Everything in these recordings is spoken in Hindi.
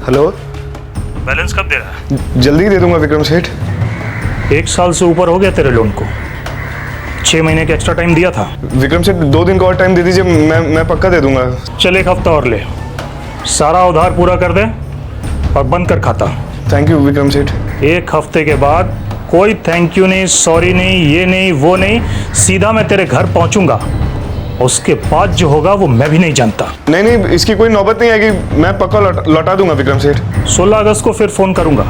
हेलो। बैलेंस कब दे रहा है? जल्दी दे दूंगा विक्रम सेठ। 1 साल से ऊपर हो गया तेरे लोन को। 6 महीने का एक्स्ट्रा टाइम दिया था। विक्रम सेठ 2 दिन का और टाइम दे दीजिए, मैं पक्का दे दूंगा। चल 1 हफ्ता और ले, सारा उधार पूरा कर दे और बंद कर खाता। Thank you Vikram Seth. 1 हफ्ते के बाद कोई थैंक यू नहीं, सॉरी नहीं, ये नहीं वो नहीं, सीधा मैं तेरे घर पहुंचूंगा। उसके बाद जो होगा वो मैं भी नहीं जानता। नहीं, इसकी कोई नौबत नहीं आएगी, मैं पक्का लौटा दूंगा विक्रम सेठ। 16 अगस्त को फिर फोन करूंगा।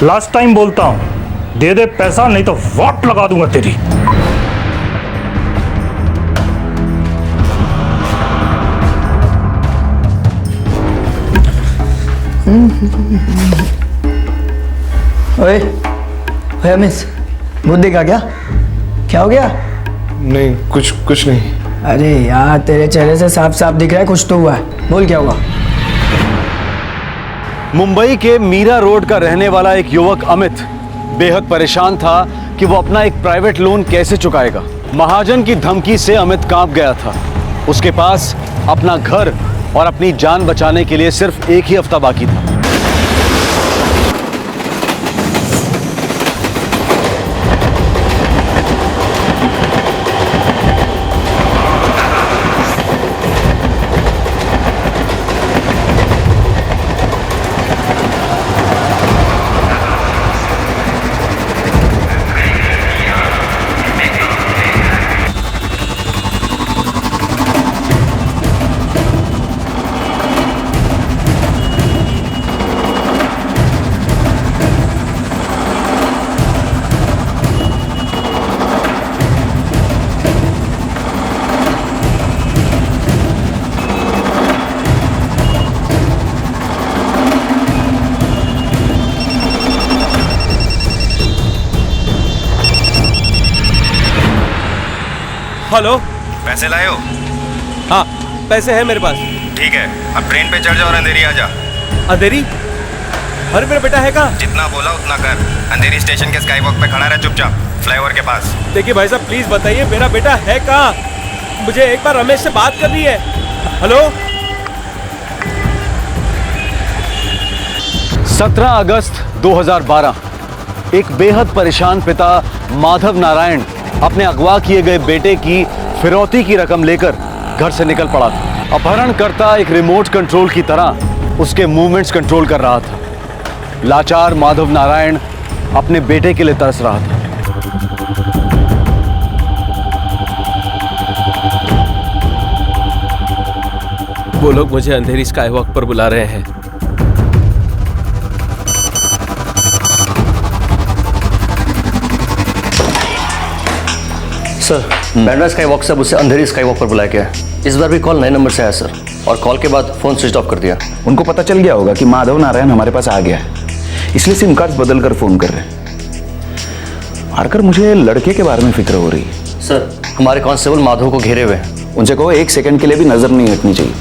लास्ट टाइम बोलता हूं, दे दे पैसा नहीं तो वॉट लगा दूंगा तेरी। ओए मिस, भूत देखा क्या हो गया? नहीं, कुछ नहीं। अरे यार, तेरे चेहरे से साफ साफ दिख रहा है कुछ तो हुआ है। बोल क्या हुआ? मुंबई के मीरा रोड का रहने वाला एक युवक अमित बेहद परेशान था कि वो अपना एक प्राइवेट लोन कैसे चुकाएगा। महाजन की धमकी से अमित कांप गया था। उसके पास अपना घर और अपनी जान बचाने के लिए सिर्फ 1 ही हफ्ता बाकी था। हेलो, पैसे लाए हो? हाँ पैसे हैं मेरे पास। ठीक है, अब ट्रेन पे चढ़ जाओ और अंधेरी आ जा। अंधेरी? अरे मेरा बेटा है कहाँ? जितना बोला उतना कर। अंधेरी स्टेशन के स्काई वॉक पे खड़ा रहे चुपचाप, फ्लाईओवर के पास। देखिए भाई साहब, प्लीज बताइए मेरा बेटा है कहाँ? मुझे एक बार रमेश से बात करनी है। हेलो। 17 अगस्त 2012 एक बेहद परेशान पिता माधव नारायण अपने अगवा किए गए बेटे की फिरौती की रकम लेकर घर से निकल पड़ा था। अपहरणकर्ता एक रिमोट कंट्रोल की तरह उसके मूवमेंट्स कंट्रोल कर रहा था। लाचार माधव नारायण अपने बेटे के लिए तरस रहा था। वो लोग मुझे अंधेरी स्काई वॉक पर बुला रहे हैं। सर, बैंड्रा स्काई वॉक से उसे अंधेरी स्काई वॉक पर बुलाया गया है। इस बार भी कॉल नए नंबर से आया सर, और कॉल के बाद फोन स्विच ऑफ कर दिया। उनको पता चल गया होगा कि माधव नारायण हमारे पास आ गया है, इसलिए सिम कार्ड बदल कर फोन कर रहे हैं। आकर मुझे लड़के के बारे में फिक्र हो रही है। सर, हमारे कांस्टेबल माधव को घेरे हुए हैं। उनसे कहो 1 सेकंड के लिए भी नजर नहीं हटनी चाहिए।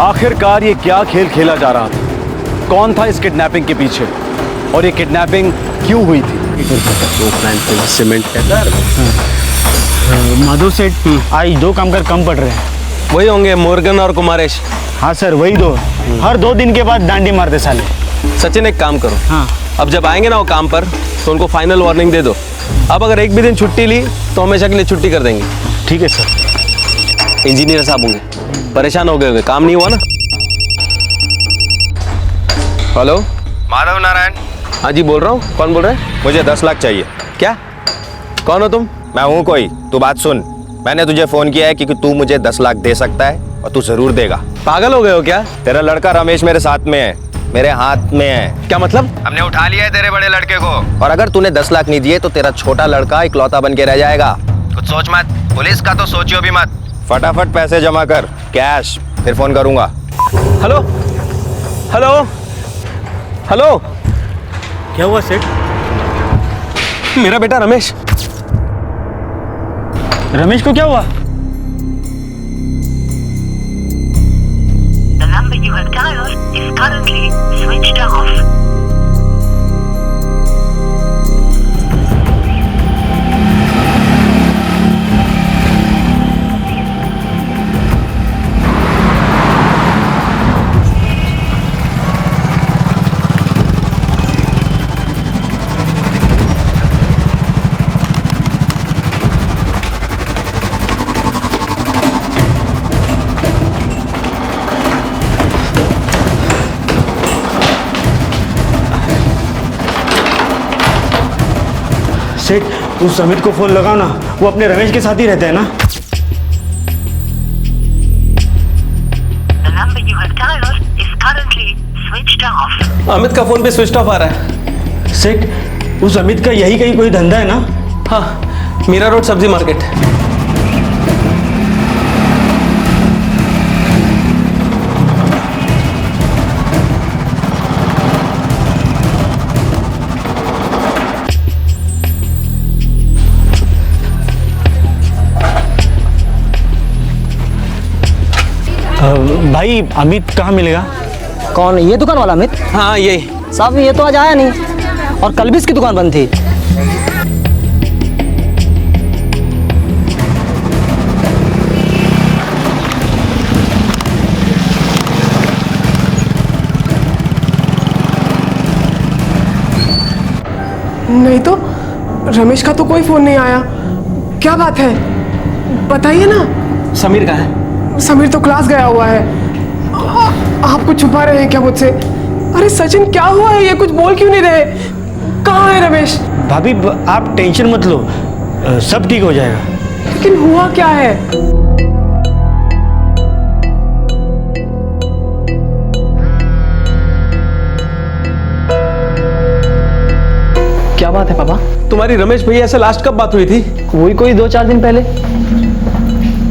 आखिरकार ये क्या खेल खेला जा रहा था? कौन था इस किडनैपिंग के पीछे और ये किडनैपिंग क्यों हुई थी? सीमेंट माधव सेठ आज 2 कामगार कम पड़ रहे हैं। वही होंगे मोर्गन और कुमारेश। हाँ सर, वही 2। हर 2 दिन के बाद डांडी मारते साले। सचिन एक काम करो, हाँ अब जब आएंगे ना वो काम पर तो उनको फाइनल वार्निंग दे दो। अब अगर एक भी दिन छुट्टी ली तो हमेशा के लिए छुट्टी कर देंगे। ठीक है सर। इंजीनियर साहब होंगे, परेशान हो गए होंगे, काम नहीं हुआ ना। हेलो, माधव नारायण। हाँ जी बोल रहा हूँ। कौन बोल रहे हैं? मुझे 10 लाख चाहिए। क्या? कौन हो तुम? मैं हूँ कोई, तू बात सुन। मैंने तुझे फोन किया है क्योंकि तू मुझे 10 लाख दे सकता है और तू जरूर देगा। पागल हो गए हो क्या? तेरा लड़का रमेश मेरे साथ में है, मेरे हाथ में है। क्या मतलब? हमने उठा लिया है तेरे बड़े लड़के को, और अगर तूने 10 लाख नहीं दिए तो तेरा छोटा लड़का इकलौता बन के रह जाएगा। कुछ सोच मत, पुलिस का तो सोचियो भी मत। फटाफट पैसे जमा कर, कैश, फिर फोन करूंगा। हेलो हेलो हेलो, क्या हुआ सेठ? मेरा बेटा रमेश। रमेश को क्या हुआ? The number you have dialed is currently switched off. सेठ, उस अमित को फोन लगाओ ना, वो अपने रमेश के साथ ही रहता है ना। The number you have dialed is currently switched off. Amit का फोन पे स्विच ऑफ आ रहा है। सेठ, उस अमित का यही कहीं कोई धंधा है ना? हाँ, मीरा रोड सब्जी मार्केट। भाई अमित कहाँ मिलेगा? कौन, ये दुकान वाला अमित? हाँ यही। साहब ये तो आज आया नहीं, और कल भी इसकी दुकान बंद थी। नहीं तो रमेश का तो कोई फोन नहीं आया। क्या बात है, बताइए ना। समीर कहाँ है? समीर तो क्लास गया हुआ है। आप कुछ छुपा रहे हैं क्या मुझसे? अरे सचिन, क्या हुआ है? ये कुछ बोल क्यों नहीं रहे? कहाँ है रमेश? भाभी आप टेंशन मत लो, सब ठीक हो जाएगा। लेकिन हुआ क्या है? क्या बात है पापा? तुम्हारी रमेश भैया से लास्ट कब बात हुई थी? वही कोई 2-4 दिन पहले।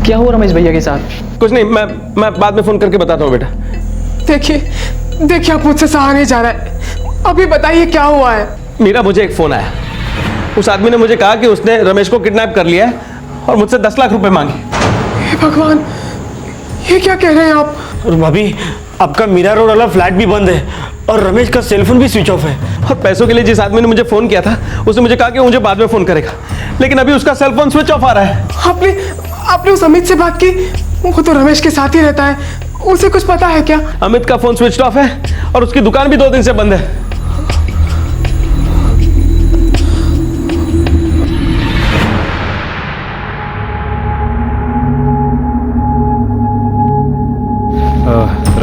क्या हुआ रमेश भैया के साथ? कुछ नहीं, मैं बाद में फोन करके बताता हूँ बेटा। देखिए आप मुझसे सहा नहीं जा रहा है। अभी बताइए क्या हुआ है? मीरा, मुझे एक फोन आया। उस आदमी ने मुझे कहा कि उसने रमेश को किडनैप कर लिया है और मुझसे 10 लाख रुपए मांगे। हे भगवान, ये क्या कह रहे हैं आप? और भाभी, आपका मीरा रोड वाला फ्लैट भी बंद है और रमेश का सेलफोन भी स्विच ऑफ है। और पैसों के लिए जिस आदमी ने मुझे फोन किया था, उसने मुझे कहा कि मुझे बाद में फोन करेगा, लेकिन अभी उसका सेलफोन स्विच ऑफ आ रहा है। आपने उस अमित से बात की? वो तो रमेश के साथ ही रहता है, उसे कुछ पता है क्या? अमित का फोन स्विच ऑफ है और उसकी दुकान भी 2 दिन से बंद है।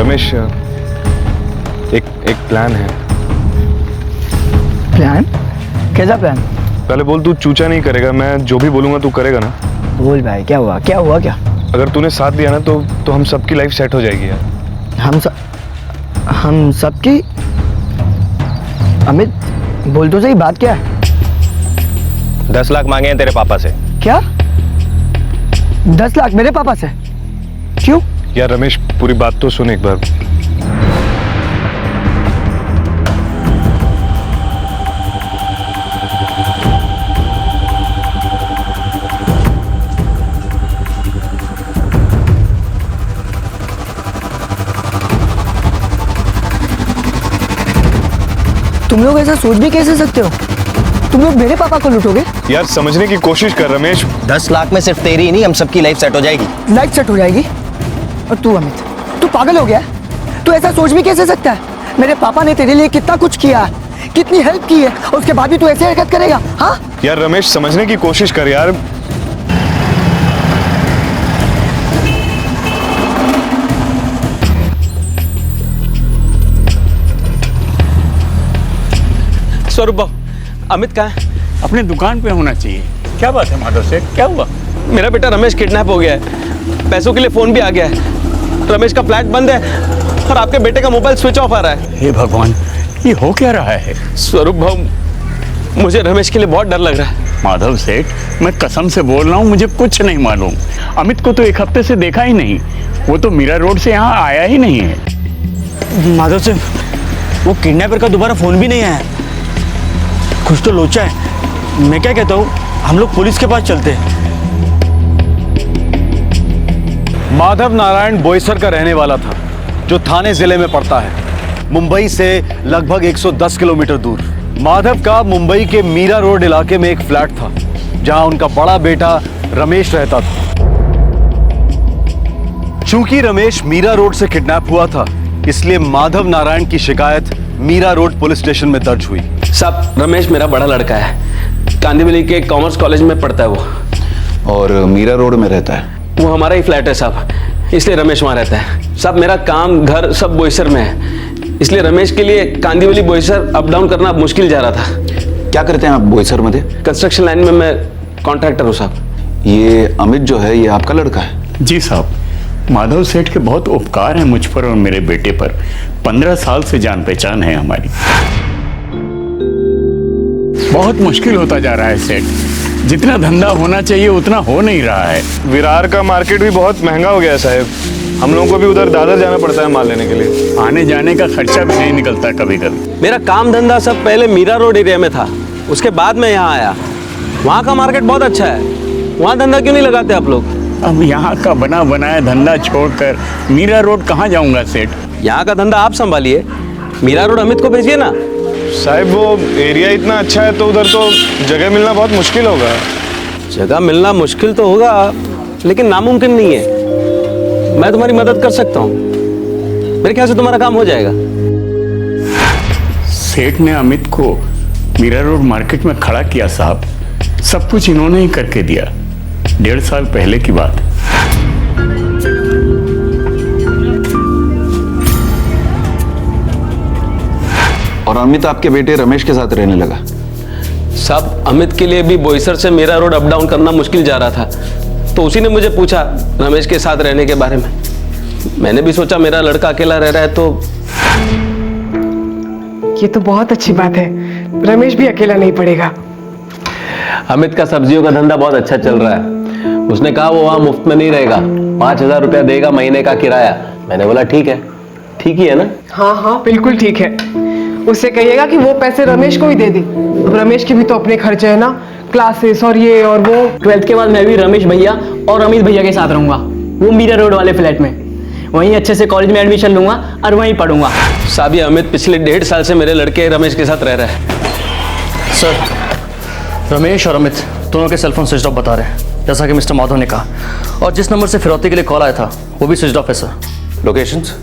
रमेश, एक प्लान है। प्लान? कैसा प्लान? पहले बोल, तू चूचा नहीं करेगा? मैं जो भी बोलूंगा तू करेगा ना? बोल भाई, क्या हुआ? क्या हुआ? क्या अगर तूने साथ दिया ना तो हम सबकी लाइफ सेट हो जाएगी यार। हम सबकी? अमित बोल तो सही, बात क्या है? 10 लाख मांगे हैं तेरे पापा से। क्या? 10 लाख मेरे पापा से? क्यों? यार रमेश, पूरी बात तो सुन एक बार। तुम लोग ऐसा सोच भी कैसे सकते हो? तुम लोग मेरे पापा को लूटोगे? यार समझने की कोशिश कर रमेश। 10 लाख में सिर्फ तेरी ही नहीं, हम सबकी लाइफ सेट हो जाएगी। लाइफ सेट हो जाएगी? और तू अमित, तू पागल हो गया? तू ऐसा सोच भी कैसे सकता है? मेरे पापा ने तेरे लिए कितना कुछ किया है, कितनी हेल्प की है, और उसके बाद भी तू ऐसे हरकत करेगा? हाँ यार रमेश, समझने की कोशिश कर यार। स्वरूप बाबू, अमित कहाँ है? अपने दुकान पे होना चाहिए। क्या बात है माधव सेठ, क्या हुआ? मेरा बेटा रमेश किडनैप हो गया है। पैसों के लिए फोन भी आ गया है। रमेश का फ्लैट बंद है और आपके बेटे का मोबाइल स्विच ऑफ आ रहा है। हे भगवान, ये हो क्या रहा है? स्वरूप भाऊ, मुझे रमेश के लिए बहुत डर लग रहा है। माधव सेठ, मैं कसम से बोल रहा हूँ, मुझे कुछ नहीं मालूम। अमित को तो 1 हफ्ते से देखा ही नहीं। वो तो मीरा रोड से यहाँ आया ही नहीं है। माधव से वो किडनैपर का दोबारा फोन भी नहीं आया। कुछ तो लोचा है। मैं क्या कहता हूँ, हम लोग पुलिस के पास चलते हैं। माधव नारायण बोईसर का रहने वाला था, जो थाने जिले में पड़ता है, मुंबई से लगभग 110 किलोमीटर दूर। माधव का मुंबई के मीरा रोड इलाके में एक फ्लैट था, जहां उनका बड़ा बेटा रमेश रहता था। चूंकि रमेश मीरा रोड से किडनैप हुआ था, इसलिए माधव नारायण की शिकायत मीरा रोड पुलिस स्टेशन में दर्ज हुई। साहब, रमेश मेरा बड़ा लड़का है, कांदिवली के कॉमर्स कॉलेज में पढ़ता है वो। और मीरा रोड में रहता है? वो हमारा ही फ्लैट है साहब, इसलिए रमेश वहाँ रहता है। साहब, मेरा काम घर सब बोईसर में है, इसलिए रमेश के लिए कांदिवली बोईसर अप डाउन करना मुश्किल जा रहा था। क्या करते हैं आप बोईसर में? कंस्ट्रक्शन लाइन में मैं कॉन्ट्रैक्टर हूँ साहब। ये अमित जो है, ये आपका लड़का है? जी साहब, माधव सेठ के बहुत उपकार हैं मुझ पर और मेरे बेटे पर। 15 साल से जान पहचान है हमारी। बहुत मुश्किल होता जा रहा है सेठ, जितना धंधा होना चाहिए उतना हो नहीं रहा है। विरार का मार्केट भी बहुत महंगा हो गया है साहब, हम लोगों को भी उधर दादर जाना पड़ता है माल लेने के लिए। आने जाने का खर्चा भी नहीं निकलता कभी कभी। मेरा काम धंधा सब पहले मीरा रोड एरिया में था, उसके बाद मैं यहाँ आया। वहाँ का मार्केट बहुत अच्छा है, वहाँ धंधा क्यों नहीं लगाते आप लोग? अब यहाँ का बना बनाया धंधा छोड़कर मीरा रोड कहाँ जाऊँगा सेठ? यहाँ का धंधा आप संभालिए, मीरा रोड अमित को भेजिए ना। साहब, वो एरिया इतना अच्छा है तो उधर तो जगह मिलना बहुत मुश्किल होगा। जगह मिलना मुश्किल तो होगा, लेकिन नामुमकिन नहीं है। मैं तुम्हारी मदद कर सकता हूँ, मेरे ख्याल से तुम्हारा काम हो जाएगा। सेठ ने अमित को मीरा रोड मार्केट में खड़ा किया साहब, सब कुछ इन्होंने ही करके दिया। 1.5 साल पहले की बात। और अमित आपके बेटे रमेश के साथ रहने लगा? साहब, अमित के लिए भी बोईसर से मीरा रोड अप डाउन करना मुश्किल जा रहा था, तो उसी ने मुझे पूछा रमेश के साथ रहने के बारे में। मैंने भी सोचा मेरा लड़का अकेला रह रहा है तो। ये तो बहुत अच्छी बात है, रमेश भी अकेला नहीं पड़ेगा। अमित का सब्जियों का धंधा बहुत अच्छा चल रहा है। उसने कहा वो वहां मुफ्त में नहीं रहेगा, 5,000 रुपया देगा महीने का किराया। मैंने बोला ठीक है। ठीक ही है ना? हाँ हाँ, बिल्कुल ठीक है। उससे कहिएगा कि वो पैसे रमेश को ही दे दे। रमेश के भी तो अपने खर्चे है ना, क्लासेस और ये और वो। 12th के बाद मैं भी रमेश भैया और अमित भैया के साथ रहूंगा, वो मीरा रोड वाले फ्लैट में। वहीं अच्छे से कॉलेज में एडमिशन लूंगा और वहीं पढ़ूंगा। साहब, ये अमित पिछले 1.5 साल से मेरे लड़के रमेश के साथ रह रहा है। सर, रमेश और अमित दोनों के सेलफोन स्विच ऑफ बता रहे हैं, जैसा कि मिस्टर माधव ने कहा। और जिस नंबर से फिरौती के लिए कॉल आया था वो भी स्विच ऑफ है सर। लोकेशंस?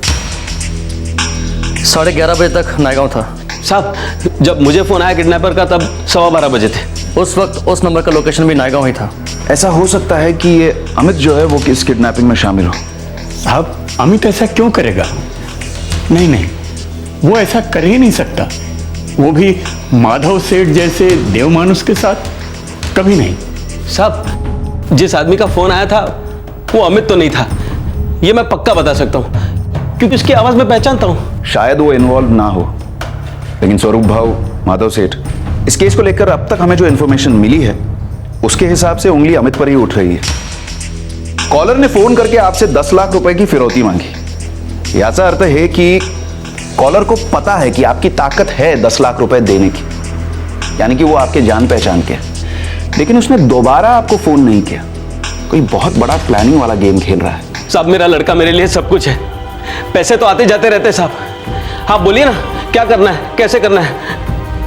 11:30 बजे तक नायगांव था। साहब, जब मुझे फोन आया किडनैपर का तब 12:15 बजे थे। उस वक्त उस नंबर का लोकेशन भी नायगांव ही था। ऐसा हो सकता है कि ये अमित जो है वो किस किडनैपिंग में शामिल हो। साहब, अमित ऐसा क्यों करेगा? नहीं नहीं, वो ऐसा कर ही नहीं सकता। वो भी माधव सेठ जैसे देवमानुष के साथ कभी नहीं। साहब, जिस आदमी का फोन आया था वो अमित तो नहीं था, ये मैं पक्का बता सकता हूँ, क्योंकि उसकी आवाज में पहचानता हूँ। शायद वो इन्वॉल्व ना हो, लेकिन स्वरूप भाव, माधव सेठ, इस केस को लेकर अब तक हमें जो इन्फॉर्मेशन मिली है उसके हिसाब से उंगली अमित पर ही उठ रही है। कॉलर ने फोन करके आपसे 10 लाख रुपए की फिरौती मांगी। ऐसा अर्थ है कि कॉलर को पता है कि आपकी ताकत है 10 लाख रुपए देने की, यानी कि वो आपके जान पहचान के, लेकिन उसने दोबारा आपको फोन नहीं किया। कोई बहुत बड़ा प्लानिंग वाला गेम खेल रहा है। साहब, मेरा लड़का मेरे लिए सब कुछ है। पैसे तो आते जाते रहते साहब। हाँ, बोलिए ना क्या करना है, कैसे करना है,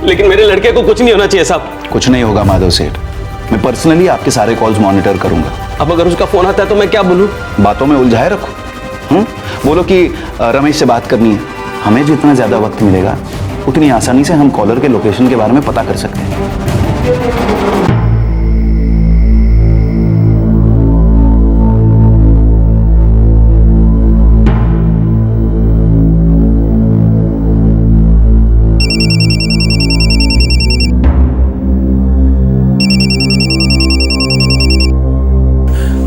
लेकिन मेरे लड़के को कुछ नहीं होना चाहिए साहब। कुछ नहीं होगा माधव सेठ, मैं पर्सनली आपके सारे कॉल्स मॉनिटर करूंगा। अब अगर उसका फोन आता है तो मैं क्या बोलूं? बातों में उलझाए रखो। बोलो कि रमेश से बात करनी है। हमें जितना ज्यादा वक्त मिलेगा उतनी आसानी से हम कॉलर के लोकेशन के बारे में पता कर सकते हैं।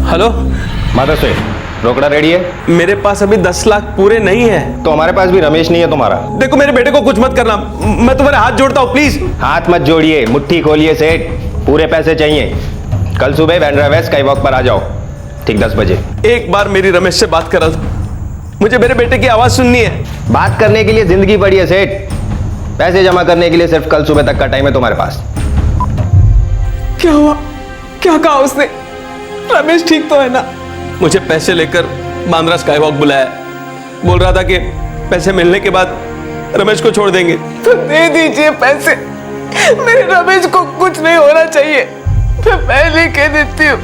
हेलो माधव सेठ, रोकड़ा रेडी है? मेरे पास अभी 10 लाख पूरे नहीं है। तो हमारे पास भी रमेश नहीं है तुम्हारा। देखो, मेरे बेटे को कुछ मत करना, मैं तुम्हारे हाथ जोड़ता हूँ प्लीज। हाथ मत जोड़िए, मुट्ठी खोलिए सेठ, पूरे पैसे चाहिए। कल सुबह बैंड्रा वेस्ट स्काई वॉक पर आ जाओ, ठीक 10 बजे। एक बार मेरी रमेश से बात करा, मुझे मेरे बेटे की आवाज सुननी है। बात करने के लिए जिंदगी पड़ी है सेठ, पैसे जमा करने के लिए सिर्फ कल सुबह तक का टाइम है तुम्हारे पास। क्या हुआ? क्या कहा उसने? रमेश ठीक तो है ना? मुझे पैसे लेकर बांद्रा स्काईवॉक बुलाया, बोल रहा था कि पैसे मिलने के बाद रमेश को छोड़ देंगे। तो दे दीजिए पैसे, मेरे रमेश को कुछ नहीं होना चाहिए, मैं पहले कह देती हूँ।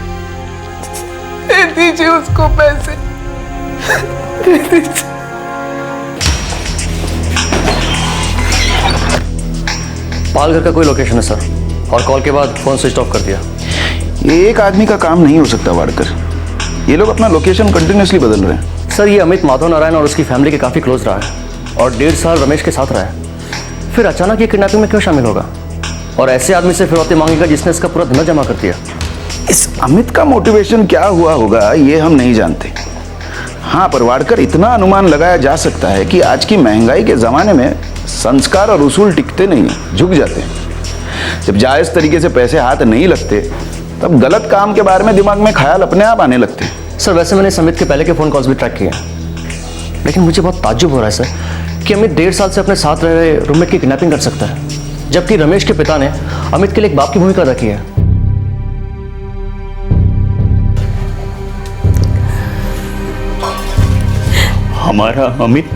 दे दीजिए उसको पैसे, दे दीजिए। पालघर का कोई लोकेशन है सर, और कॉल के बाद फोन स्विच ऑफ कर दिया। ये एक आदमी का काम नहीं हो सकता वाड़कर, ये लोग अपना लोकेशन कंटिन्यूसली बदल रहे हैं। सर ये अमित माधव नारायण और उसकी फैमिली के काफ़ी क्लोज रहा है और 1.5 साल रमेश के साथ रहा है। फिर अचानक ये किडनैपिंग में क्यों शामिल होगा और ऐसे आदमी से फिरौती मांगेगा जिसने इसका पूरा दिमाग जमा कर दिया? इस अमित का मोटिवेशन क्या हुआ होगा ये हम नहीं जानते। हाँ, पर वाड़कर इतना अनुमान लगाया जा सकता है कि आज की महंगाई के ज़माने में संस्कार और उसूल टिकते नहीं हैं, झुक जाते हैं। जब जायज़ तरीके से पैसे हाथ नहीं लगते तब गलत काम के बारे में दिमाग में ख्याल अपने आप आने लगते हैं। सर वैसे मैंने अमित के पहले के फ़ोन कॉल्स भी ट्रैक किए हैं, लेकिन मुझे बहुत ताज्जुब हो रहा है सर कि अमित 1.5 साल से अपने साथ रह रहे रूममेट की किडनैपिंग कर सकता है, जबकि रमेश के पिता ने अमित के लिए एक बाप की भूमिका अदा की है। हमारा अमित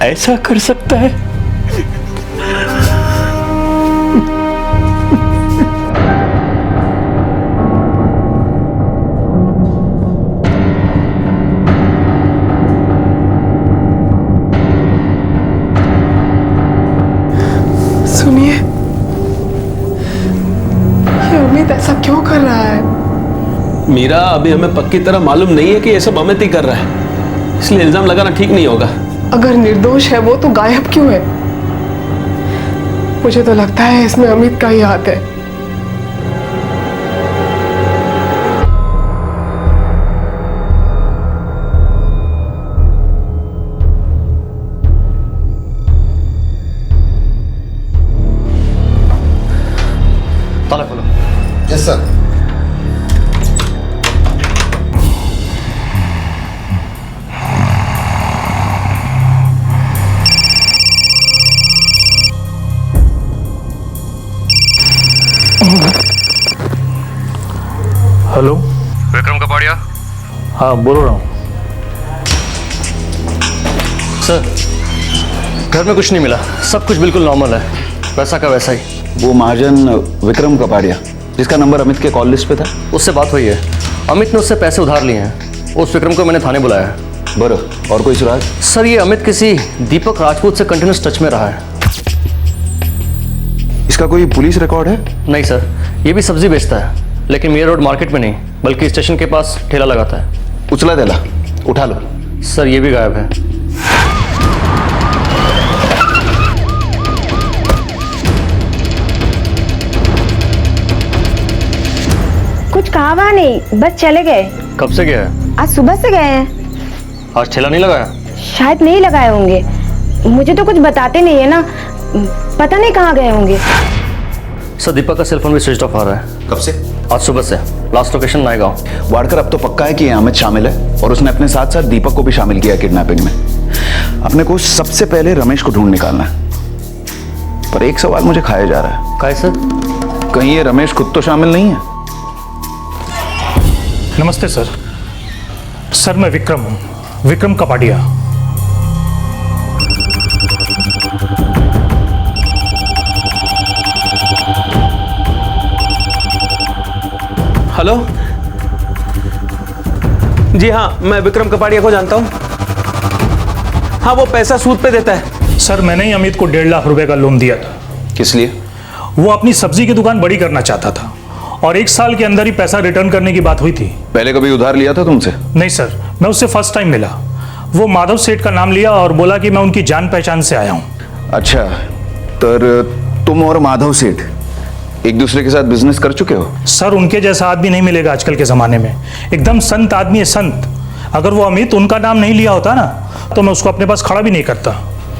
ऐसा कर सकता है? सुनिए, ये अमित ऐसा क्यों कर रहा है? मीरा, अभी हमें पक्की तरह मालूम नहीं है कि ये सब अमित ही कर रहा है, इसलिए इल्जाम लगाना ठीक नहीं होगा। अगर निर्दोष है वो तो गायब क्यों है? मुझे तो लगता है इसमें अमित का ही हाथ है। ताला खोलो। Yes sir. Hello, Vikram Kapadia. हाँ बोल रहा हूँ। सर घर में कुछ नहीं मिला, सब कुछ बिल्कुल नॉर्मल है, वैसा का वैसा ही। वो महाजन विक्रम कपाड़िया जिसका नंबर अमित के कॉल लिस्ट पे था, उससे बात हुई है। अमित ने उससे पैसे उधार लिए हैं, उस विक्रम को मैंने थाने बुलाया है। बरं, और कोई सुराग? सर ये अमित किसी दीपक राजपूत से कंटिन्यूस टच में रहा है। इसका कोई पुलिस रिकॉर्ड है? नहीं सर, ये भी सब्जी बेचता है, लेकिन मेयर रोड मार्केट में नहीं बल्कि स्टेशन के पास ठेला लगाता है। उचला देला, उठा लो। सर ये भी गायब है। कुछ कहा वहाँ नहीं, बस चले गए। कब से गया है? आज सुबह से गए हैं। आज ठेला नहीं लगाया? शायद नहीं लगाए होंगे, मुझे तो कुछ बताते नहीं है ना, पता नहीं कहाँ गए होंगे। सर दीपक का सेलफोन भी स्विच ऑफ आ रहा है। कब से? आज सुबह से। Last location Naigaon. वाड़कर अब तो पक्का है कि ये अमित शामिल है और उसने अपने साथ साथ दीपक को भी शामिल किया किडनैपिंग में। अपने को सबसे पहले रमेश को ढूंढ निकालना है, पर एक सवाल मुझे खाया जा रहा है। क्या सर? कहीं ये रमेश खुद तो शामिल नहीं है? नमस्ते सर। सर मैं विक्रम हूँ, विक्रम कपाड़िया। हेलो जी, हाँ मैं विक्रम कपाड़िया को जानता हूँ। हाँ वो पैसा सूद पे देता है। सर मैंने ही अमित को 1.5 लाख रुपए का लोन दिया था। किस लिए? वो अपनी सब्जी की दुकान बड़ी करना चाहता था और 1 साल के अंदर ही पैसा रिटर्न करने की बात हुई थी। पहले कभी उधार लिया था तुमसे? नहीं सर, मैं उससे फर्स्ट टाइम मिला। वो माधव सेठ का नाम लिया और बोला कि मैं उनकी जान पहचान से आया हूँ। अच्छा, तो तुम और माधव सेठ एक दूसरे के साथ बिजनेस कर चुके हो? सर उनके जैसा आदमी नहीं मिलेगा आजकल के जमाने में, एकदम संत आदमी है, संत। अगर वो अमित उनका नाम नहीं लिया होता ना तो मैं उसको अपने पास खड़ा भी नहीं करता।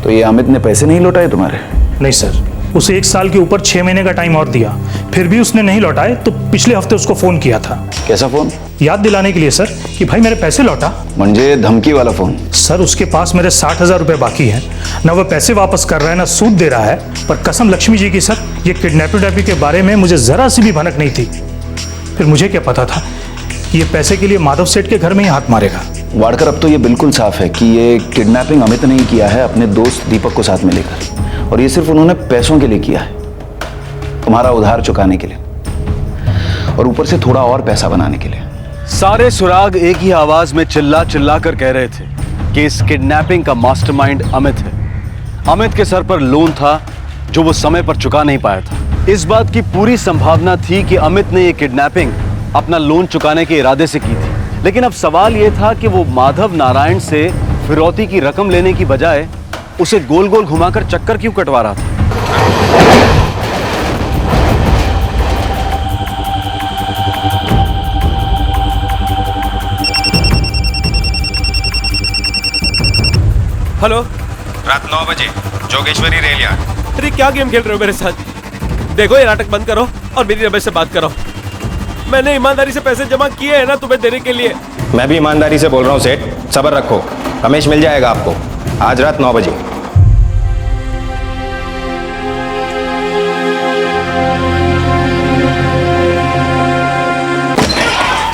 तो ये अमित ने पैसे नहीं लौटाए तुम्हारे? नहीं सर, उसे 1 साल के ऊपर 6 महीने का टाइम और दिया, फिर भी उसने नहीं लौटाए तो पिछले हफ्ते उसको फोन किया था। कैसा फोन? याद दिलाने के लिए सर कि भाई मेरे पैसे लौटा। म्हणजे धमकी वाला फोन? सर उसके पास मेरे 60,000 रुपए बाकी हैं, ना वो पैसे वापस कर रहा है ना सूद दे रहा है। पर कसम लक्ष्मी जी की सर, ये किडनैपिंग के बारे में मुझे जरा सी भी भनक नहीं थी। फिर मुझे क्या पता था कि ये पैसे के लिए माधव सेठ के घर में ही हाथ मारेगा। वाड़कर, अब तो ये बिल्कुल साफ है कि ये किडनैपिंग अमित ने ही किया है अपने दोस्त दीपक को साथ में लेकर, और ये सिर्फ उन्होंने पैसों के लिए किया है, तुम्हारा उधार चुकाने के लिए, और ऊपर से थोड़ा और पैसा बनाने के लिए। सारे सुराग एक ही आवाज में चिल्ला चिल्ला कर कह रहे थे कि इस किडनैपिंग का मास्टरमाइंड अमित है। अमित के सर पर लोन था जो वो समय पर चुका नहीं पाया था। इस बात की पूरी संभावना थी कि अमित ने ये किडनैपिंग अपना लोन चुकाने के इरादे से की थी, लेकिन अब सवाल यह था कि वो माधव नारायण से फिरौती की रकम लेने की बजाय उसे गोल गोल घुमाकर चक्कर क्यों कटवा रहा था। हेलो, रात 9 बजे जोगेश्वरी रेल यार्ड। अरे क्या गेम खेल रहे हो मेरे साथ? देखो ये नाटक बंद करो और मेरी रमेश से बात करो। मैंने ईमानदारी से पैसे जमा किए हैं ना तुम्हें देने के लिए। मैं भी ईमानदारी से बोल रहा हूँ सेठ, सब्र रखो, रमेश मिल जाएगा आपको आज रात 9 बजे।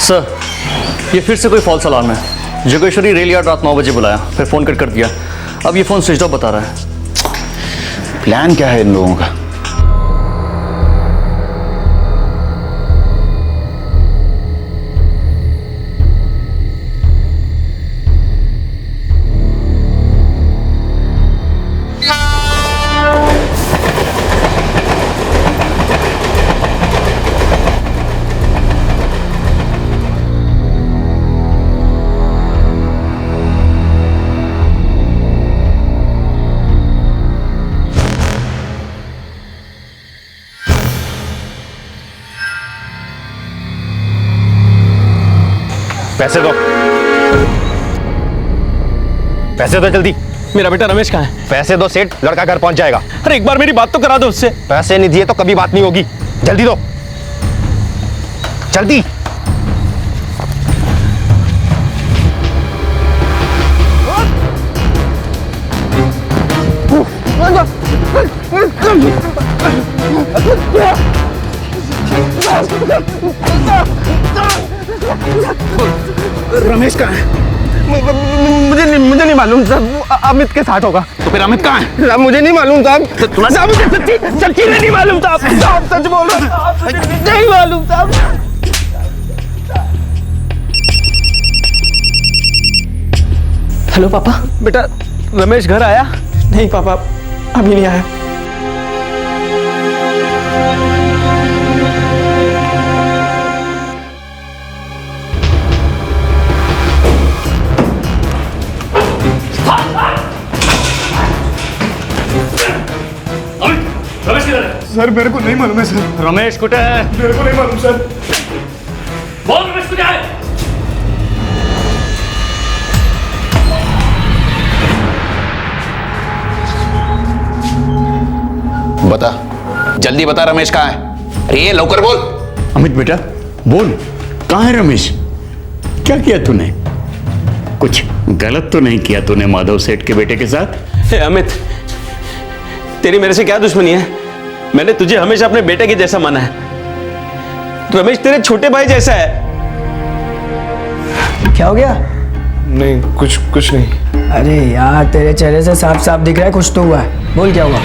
सर, ये फिर से कोई फॉल्स अलार्म है। जोगेश्वरी रेल यार्ड रात 9 बजे बुलाया, फिर फोन कर दिया, अब ये फोन स्विच ऑफ बता रहा है। प्लान क्या है इन लोगों का? पैसे दो, पैसे दो जल्दी। मेरा बेटा रमेश कहाँ है? पैसे दो सेठ, लड़का घर पहुंच जाएगा। अरे एक बार मेरी बात तो करा दो उससे। पैसे नहीं दिए तो कभी बात नहीं होगी, जल्दी दो, जल्दी। रमेश कहाँ है? मुझे नहीं मालूम साहब, वो अमित के साथ होगा। तो फिर अमित कहाँ है? मुझे नहीं मालूम साहब, मुझे सच्ची नहीं मालूम साहब, सच बोल रहा हूं, नहीं मालूम साहब। हेलो पापा। बेटा रमेश घर आया? नहीं पापा, अभी नहीं आया। सर मेरे को नहीं मालूम है सर। रमेश कुटे है? मेरे को नहीं मालूम सर। बोल रमेश कुटे है? बता, जल्दी बता, रमेश कहाँ है? अरे ये लौकर बोल। अमित बेटा बोल, कहाँ है रमेश? क्या किया तूने? कुछ गलत तो नहीं किया तूने माधव सेठ के बेटे के साथ? हे अमित, तेरी मेरे से क्या दुश्मनी है? मैंने तुझे हमेशा अपने बेटे के जैसा माना है। रमेश तेरे छोटे भाई जैसा है। क्या हो गया? नहीं, कुछ नहीं। अरे यार, तेरे चेहरे से साफ साफ दिख रहा है कुछ तो हुआ है। बोल क्या हुआ?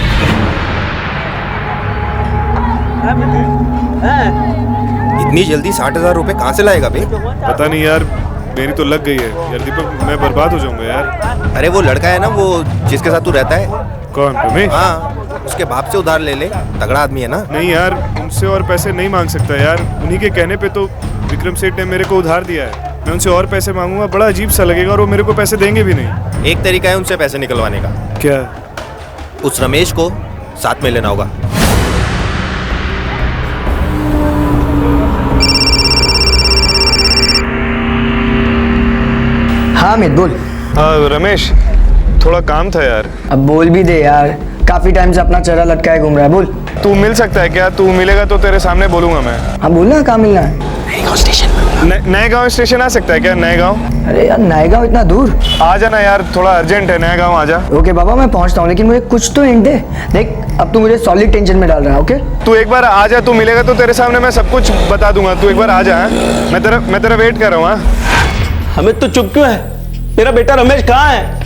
इतनी जल्दी 60,000 रुपए कहाँ से लाएगा बे? पता नहीं यार, मेरी तो लग गई है यार दीपक, मैं बर्बाद हो जाऊंगा यार। अरे वो लड़का है ना, वो जिसके साथ तू रहता है। कौन? रमेश? हाँ, उसके बाप से उधार ले ले, तगड़ा आदमी है ना। नहीं यार, उनसे और पैसे नहीं मांग सकता यार। उन्हीं के कहने पे तो विक्रम सेठ ने मेरे को उधार दिया है। मैं उनसे और पैसे मांगूंगा, बड़ा अजीब सा लगेगा, और वो मेरे को पैसे देंगे भी नहीं। एक तरीका है उनसे पैसे निकलवाने का। क्या? उस रमेश को साथ में लेना होगा। हाँ अमित बोल। हाँ रमेश, थोड़ा काम था यार। अब बोल भी दे यार, काफी टाइम से अपना चेहरा लटकाए घूम रहा है। बोल। तू मिल सकता है क्या? तू मिलेगा तो तेरे सामने बोलूंगा मैं। हाँ बोलना, कहाँ मिलना है? नए गांव स्टेशन आ सकता है क्या? नए गांव? अरे यार नए गाँव इतना दूर? आ जाना यार, थोड़ा अर्जेंट है, नया गांव आ जा। ओके बाबा मैं पहुंचता हूँ, लेकिन मुझे कुछ तो हिंट दे। देख अब तू मुझे सॉलिड टेंशन में डाल रहा है। ओके तू एक बार आ जा, तू मिलेगा तो तेरे सामने मैं सब कुछ बता दूंगा। तू एक बार आ जा। मैं तेरा वेट कर रहा हूँ। अमित तू चुप क्यों है? मेरा बेटा रमेश कहाँ है?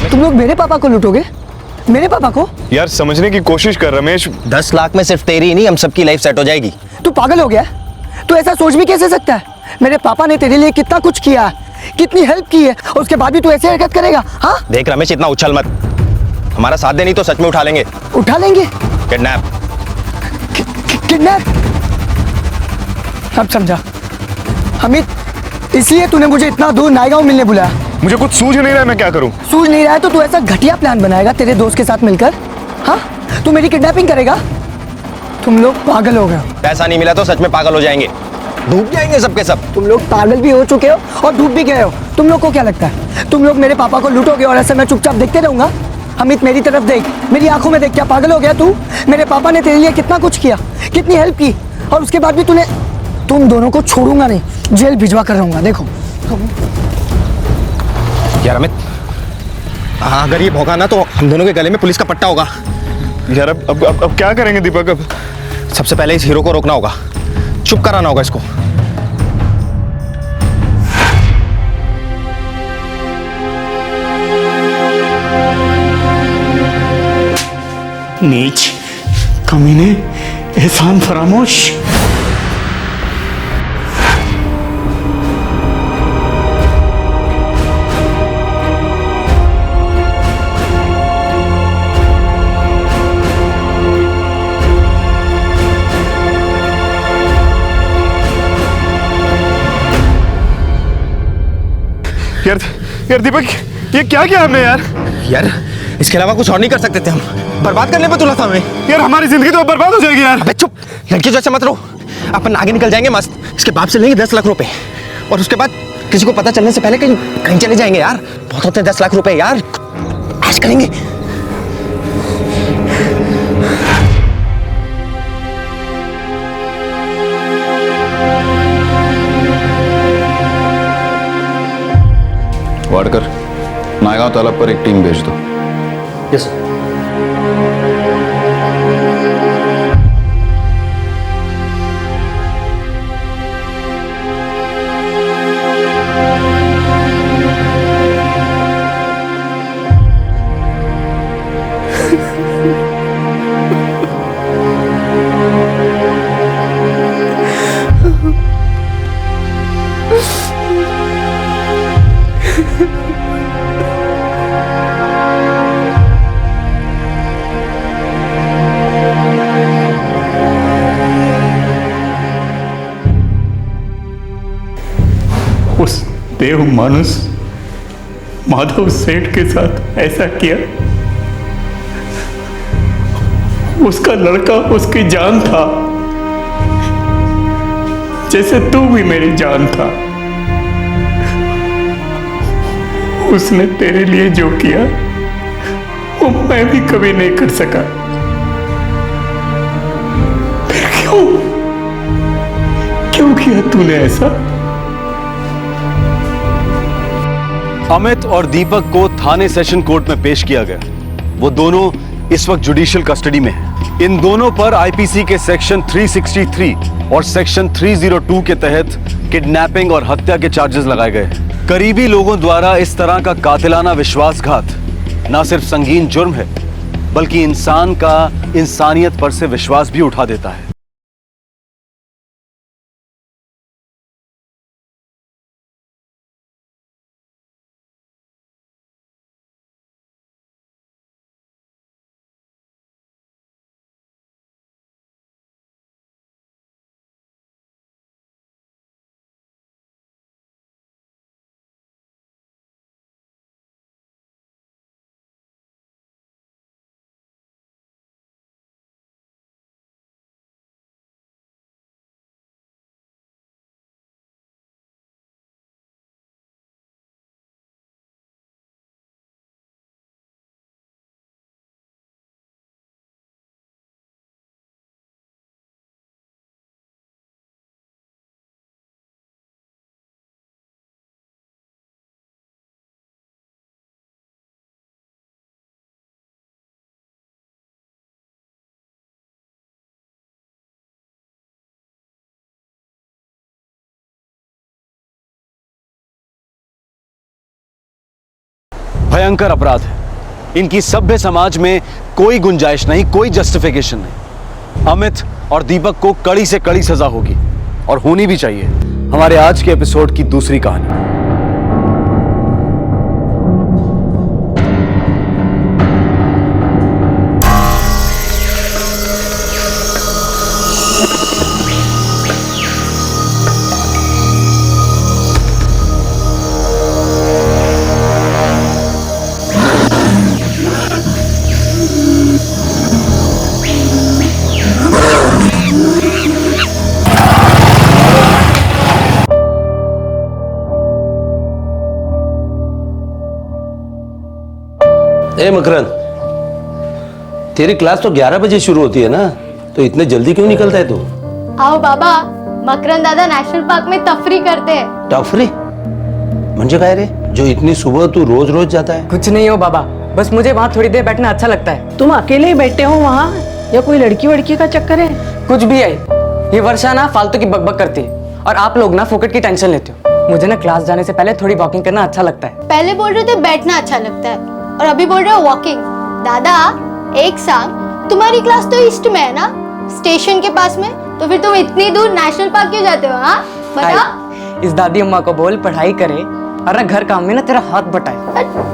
तुम लोग मेरे पापा को लूटोगे? मेरे पापा को? यार समझने की कोशिश कर रमेश। 10 लाख में सिर्फ तेरी ही नहीं, हम सबकी लाइफ सेट हो जाएगी। तू पागल हो गया? तू ऐसा सोच भी कैसे सकता है? मेरे पापा ने तेरे लिए कितना कुछ किया है, कितनी हेल्प की है, और उसके बाद भी तू ऐसे हरकत करेगा? हाँ देख रमेश, इतना उछल मत। हमारा साथ दे, नहीं तो सच में उठा लेंगे। उठा लेंगे? किडनैप। किडनैप? अब समझा। अमित इसलिए तूने मुझे इतना दूर नायगांव मिलने बुलाया? मुझे कुछ सूझ नहीं रहा है, मैं क्या करूं? सूझ नहीं रहा है तो तू ऐसा घटिया प्लान बनाएगा तेरे दोस्त के साथ मिलकर? हाँ तू मेरी किडनैपिंग करेगा? तुम लोग पागल हो गए हो। पैसा नहीं मिला तो सच में पागल हो जाएंगे, डूब जाएंगे सबके सब। तुम लोग पागल भी हो चुके हो और डूब भी गए हो। तुम लोग को क्या लगता है तुम लोग मेरे पापा को लूटोगे और ऐसे मैं चुपचाप देखते रहूंगा? अमित मेरी तरफ देख, मेरी आंखों में देख। क्या पागल हो गया तू? मेरे पापा ने तेरे लिए कितना कुछ किया, कितनी हेल्प की, और उसके बाद भी तुम दोनों को छोड़ूंगा नहीं, जेल भिजवा कर रहूंगा। देखो यार अमित, हाँ अगर ये भौंका ना तो हम दोनों के गले में पुलिस का पट्टा होगा। यार अब क्या करेंगे दीपक? अब सबसे पहले इस हीरो को रोकना होगा, चुप कराना होगा इसको। नीच, कमीने, एहसान फरामोश। यार दीपक, ये क्या किया हमने यार? यार इसके अलावा कुछ और नहीं कर सकते थे हम। बर्बाद करने पे तुला था हमें। यार हमारी जिंदगी तो बर्बाद हो जाएगी यार। अबे चुप, लड़की जैसे मत रहो। अपन आगे निकल जाएंगे मस्त। इसके बाप से लेंगे 10 लाख रुपए, और उसके बाद किसी को पता चलने से पहले कहीं चले जाएंगे यार। बहुत होते हैं 10 लाख रुपए यार, आज करेंगे। वाडकर, नायगांव तालाब पर एक टीम भेज दो। यस उस देव मानुस माधव सेठ के साथ ऐसा किया? उसका लड़का उसकी जान था, जैसे तू भी मेरी जान था। उसने तेरे लिए जो किया वो मैं भी कभी नहीं कर सका। फिर क्यों किया तूने ऐसा? अमित और दीपक को थाने सेशन कोर्ट में पेश किया गया। वो दोनों इस वक्त जुडिशियल कस्टडी में हैं। इन दोनों पर आईपीसी के सेक्शन 363 और सेक्शन 302 के तहत किडनैपिंग और हत्या के चार्जेस लगाए गए। करीबी लोगों द्वारा इस तरह का कातिलाना विश्वासघात न सिर्फ संगीन जुर्म है, बल्कि इंसान का इंसानियत पर से विश्वास भी उठा देता है। भयंकर अपराध है। इनकी सभ्य समाज में कोई गुंजाइश नहीं, कोई जस्टिफिकेशन नहीं। अमित और दीपक को कड़ी से कड़ी सजा होगी और होनी भी चाहिए। हमारे आज के एपिसोड की दूसरी कहानी। ए मकरंद, तेरी क्लास तो 11 बजे शुरू होती है ना, तो इतने जल्दी क्यों निकलता है तू? आओ बाबा, मकरंद दादा नेशनल पार्क में तफरी करते हैं। तफरी? म्हणजे काय रे, जो इतनी सुबह तू रोज रोज जाता है? कुछ नहीं हो बाबा, बस मुझे वहाँ थोड़ी देर बैठना अच्छा लगता है। तुम अकेले ही बैठे हो वहाँ, या कोई लड़की वड़की का चक्कर है? कुछ भी है, ये वर्षा ना फालतू की बकबक करती है और आप लोग ना फोकट की टेंशन लेते हो। मुझे ना क्लास जाने से पहले थोड़ी वॉकिंग करना अच्छा लगता है। पहले बोल रहे थे बैठना अच्छा लगता है और अभी बोल रहे हो वॉकिंग। दादा एक साथ, तुम्हारी क्लास तो ईस्ट में है ना, स्टेशन के पास में, तो फिर तुम इतनी दूर नेशनल पार्क क्यों जाते हो? हाँ बताओ। इस दादी अम्मा को बोल पढ़ाई करे और ना घर काम में ना तेरा हाथ बटाए।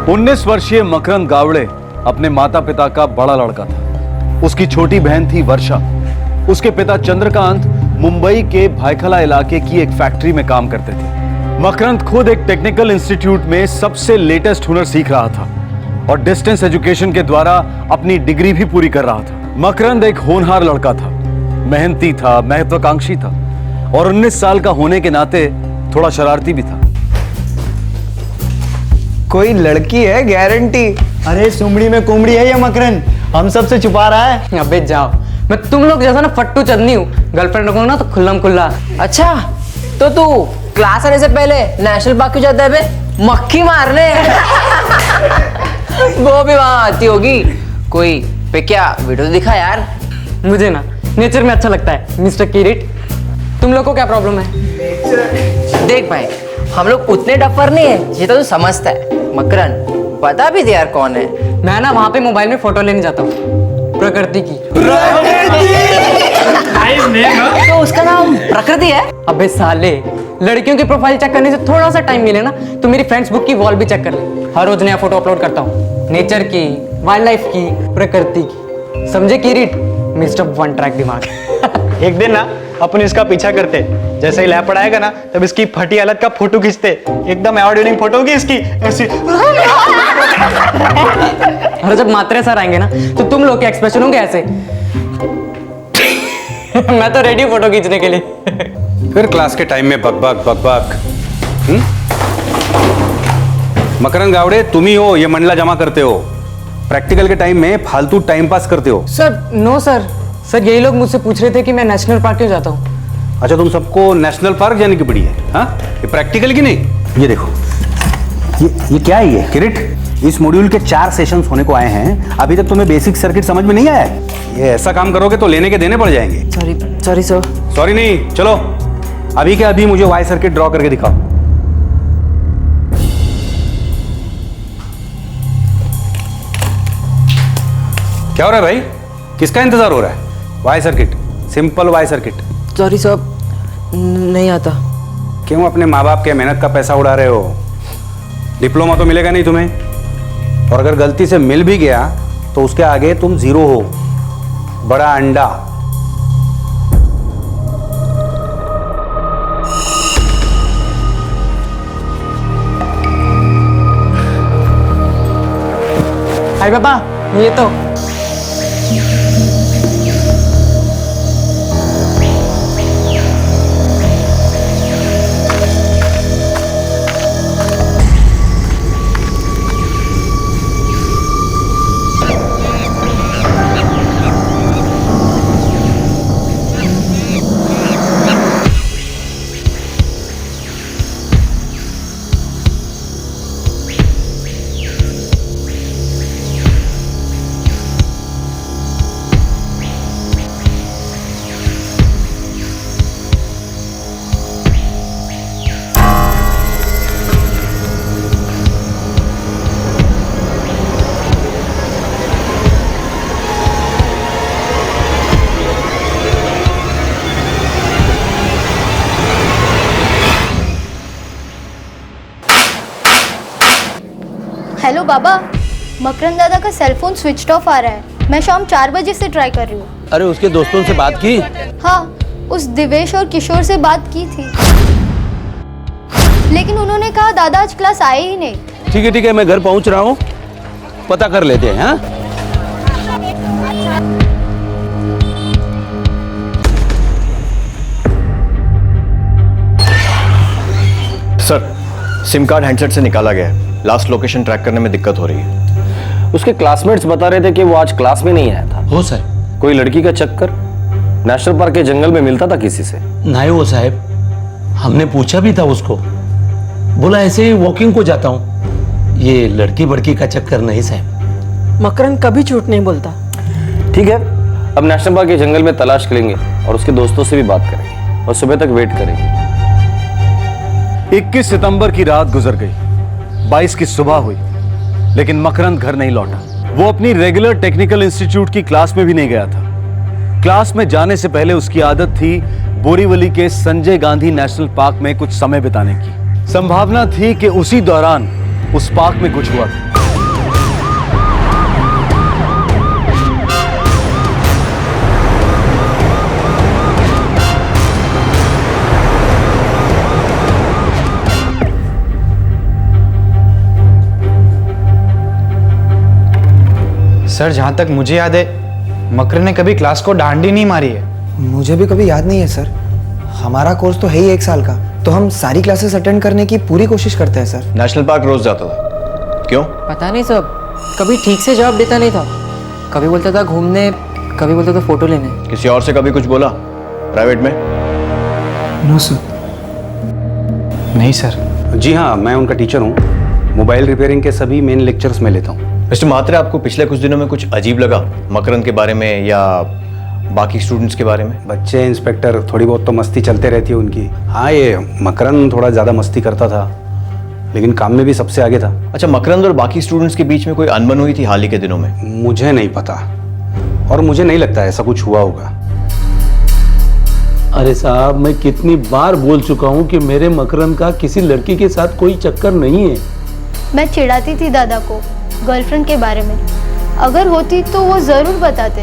उन्नीस वर्षीय मकरंद गावड़े अपने माता पिता का बड़ा लड़का था। उसकी छोटी बहन थी वर्षा। उसके पिता चंद्रकांत मुंबई के भायखला इलाके की एक फैक्ट्री में काम करते थे। मकरंद खुद एक टेक्निकल इंस्टीट्यूट में सबसे लेटेस्ट हुनर सीख रहा था और डिस्टेंस एजुकेशन के द्वारा अपनी डिग्री भी पूरी कर रहा था। मकरंद एक होनहार लड़का था, मेहनती था, महत्वाकांक्षी था और 19 साल का होने के नाते थोड़ा शरारती भी था। कोई लड़की है गारंटी। अरे सुमड़ी में कुमड़ी है ये मकरंद, हम सबसे छुपा रहा है। अबे जाओ, मैं तुम लोग जैसा ना फट्टू चंदनी हूँ, गर्लफ्रेंड रखूंगा ना तो खुल्लम खुल्ला। अच्छा, तो तू क्लास आने से पहले नेशनल पार्क क्यों जाता है बे? मक्खी मारने। वो भी वहां आती होगी। कोई पे क्या वीडियो दिखा यार। मुझे ना नेचर में अच्छा लगता है मिस्टर किरीट। तुम लोग को क्या प्रॉब्लम है? देख भाई, हम लोग उतने डफर नहीं है जितना तू समझता है। मकरंद पता भी दे यार कौन है। मैं ना वहां पे मोबाइल में फोटो लेने जाता हूँ, प्रकृति की। तो उसका नाम प्रकृति है? अबे साले, लड़कियों की प्रोफाइल चेक करने से थोड़ा सा टाइम मिले ना तो मेरी फ्रेंड्स बुक की वॉल भी चेक कर ले। हर रोज नया फोटो अपलोड करता हूँ, नेचर की, वाइल्ड लाइफ की, प्रकृति की। समझे किरीट, मिस्टर वन ट्रैक दिमाग। एक दिन ना अपन इसका पीछा करते, जैसे ही लैप पड़ाएगा ना तब इसकी फटी हालत का फोटो खींचते, एकदम अवार्ड विनिंग फोटो होगी इसकी ऐसी। और जब मात्रे सर आएंगे ना तो तुम लोग के एक्सप्रेशन होंगे ऐसे। मैं तो रेडी फोटो खींचने के लिए। फिर क्लास के टाइम में बकबक बकबक। मकरंद गावड़े, तुम ही हो ये मंडला जमा करते हो, प्रैक्टिकल के टाइम में फालतू टाइम पास करते हो। सर नो सर, सर यही लोग मुझसे पूछ रहे थे कि मैं नेशनल पार्क क्यों जाता हूँ। अच्छा, तुम सबको नेशनल पार्क जाने की पड़ी है? हाँ, ये प्रैक्टिकल की नहीं। ये देखो, ये क्या है? ये किरीट, इस मॉड्यूल के 4 सेशंस होने को आए हैं, अभी तक तुम्हें बेसिक सर्किट समझ में नहीं आया है। ये ऐसा काम करोगे तो लेने के देने पड़ जाएंगे। Sorry sir. सॉरी नहीं, चलो अभी के अभी मुझे वाई सर्किट ड्रॉ करके दिखाओ। क्या हो रहा है भाई? किसका इंतजार हो रहा है? Y circuit, simple Y circuit. Sorry sir, नहीं आता। क्यों अपने माँ बाप के मेहनत का पैसा उड़ा रहे हो? डिप्लोमा तो मिलेगा नहीं तुम्हें, और अगर गलती से मिल भी गया तो उसके आगे तुम जीरो हो, बड़ा अंडा। हाय पापा, ये तो हेलो बाबा, मकरंद दादा का सेल फोन स्विच ऑफ आ रहा है। मैं शाम 4 बजे से ट्राई कर रही हूँ। अरे उसके दोस्तों से बात की? हाँ, उस दिवेश और किशोर से बात की थी, लेकिन उन्होंने कहा दादा आज क्लास आए ही नहीं। ठीक है, मैं घर पहुंच रहा हूँ, पता कर लेते हैं। हाँ, सर, सिम कार्ड हैंडसेट से निकाला गया है। लास्ट लोकेशन ट्रैक करने में दिक्कत हो रही है। उसके क्लासमेट्स बता रहे थे कि वो आज क्लास में नहीं आया था। हो सर, कोई लड़की का चक्कर नेशनल पार्क के जंगल में मिलता था किसी से? नहीं वो साहब, हमने पूछा भी था उसको, बोला ऐसे ही वॉकिंग को जाता हूँ, ये लड़की बड़की का चक्कर नहीं साहब। मकरंद कभी झूठ नहीं बोलता। ठीक है, अब नेशनल पार्क के जंगल में तलाश करेंगे और उसके दोस्तों से भी बात करेंगे और सुबह तक वेट करेंगे। 21 सितंबर की रात गुजर गई, 22 की सुबह हुई, लेकिन मकरंद घर नहीं लौटा। वो अपनी रेगुलर टेक्निकल इंस्टीट्यूट की क्लास में भी नहीं गया था। क्लास में जाने से पहले उसकी आदत थी बोरीवली के संजय गांधी नेशनल पार्क में कुछ समय बिताने की। संभावना थी कि उसी दौरान उस पार्क में कुछ हुआ था। सर, जहाँ तक मुझे याद है मकरंद ने कभी क्लास को डांडी नहीं मारी है। मुझे भी कभी याद नहीं है सर। हमारा कोर्स तो है ही 1 साल का, तो हम सारी क्लासेस अटेंड करने की पूरी कोशिश करते हैं सर। नेशनल पार्क रोज जाता था, क्यों? पता नहीं सब, कभी ठीक से जवाब देता नहीं था। कभी बोलता था घूमने, कभी बोलता था फोटो लेने। किसी और से कभी कुछ बोला प्राइवेट में? No sir. नहीं सर। जी हाँ, मैं उनका टीचर हूँ। मोबाइल रिपेयरिंग के सभी मेन लेक्चर्स में लेता हूँ। मिस्टर म्हात्रे, आपको पिछले कुछ दिनों में कुछ अजीब लगा मकरंद के बारे में या बाकी स्टूडेंट्स के बारे में? बच्चे इंस्पेक्टर, थोड़ी बहुत तो मस्ती चलते रहती है उनकी। हाँ, ये मकरंद थोड़ा ज़्यादा मस्ती करता था, लेकिन काम में भी सबसे आगे था। अच्छा, मकरंद और बाकी स्टूडेंट्स के बीच में कोई अनबन हुई थी हाल ही के दिनों में? मुझे नहीं पता, और मुझे नहीं लगता ऐसा कुछ हुआ होगा। अरे साहब, मैं कितनी बार बोल चुका हूँ कि मेरे मकरंद का किसी लड़की के साथ कोई चक्कर नहीं है। मैं चिढ़ाती थी दादा को गर्लफ्रेंड के बारे में, अगर होती तो वो जरूर बताते।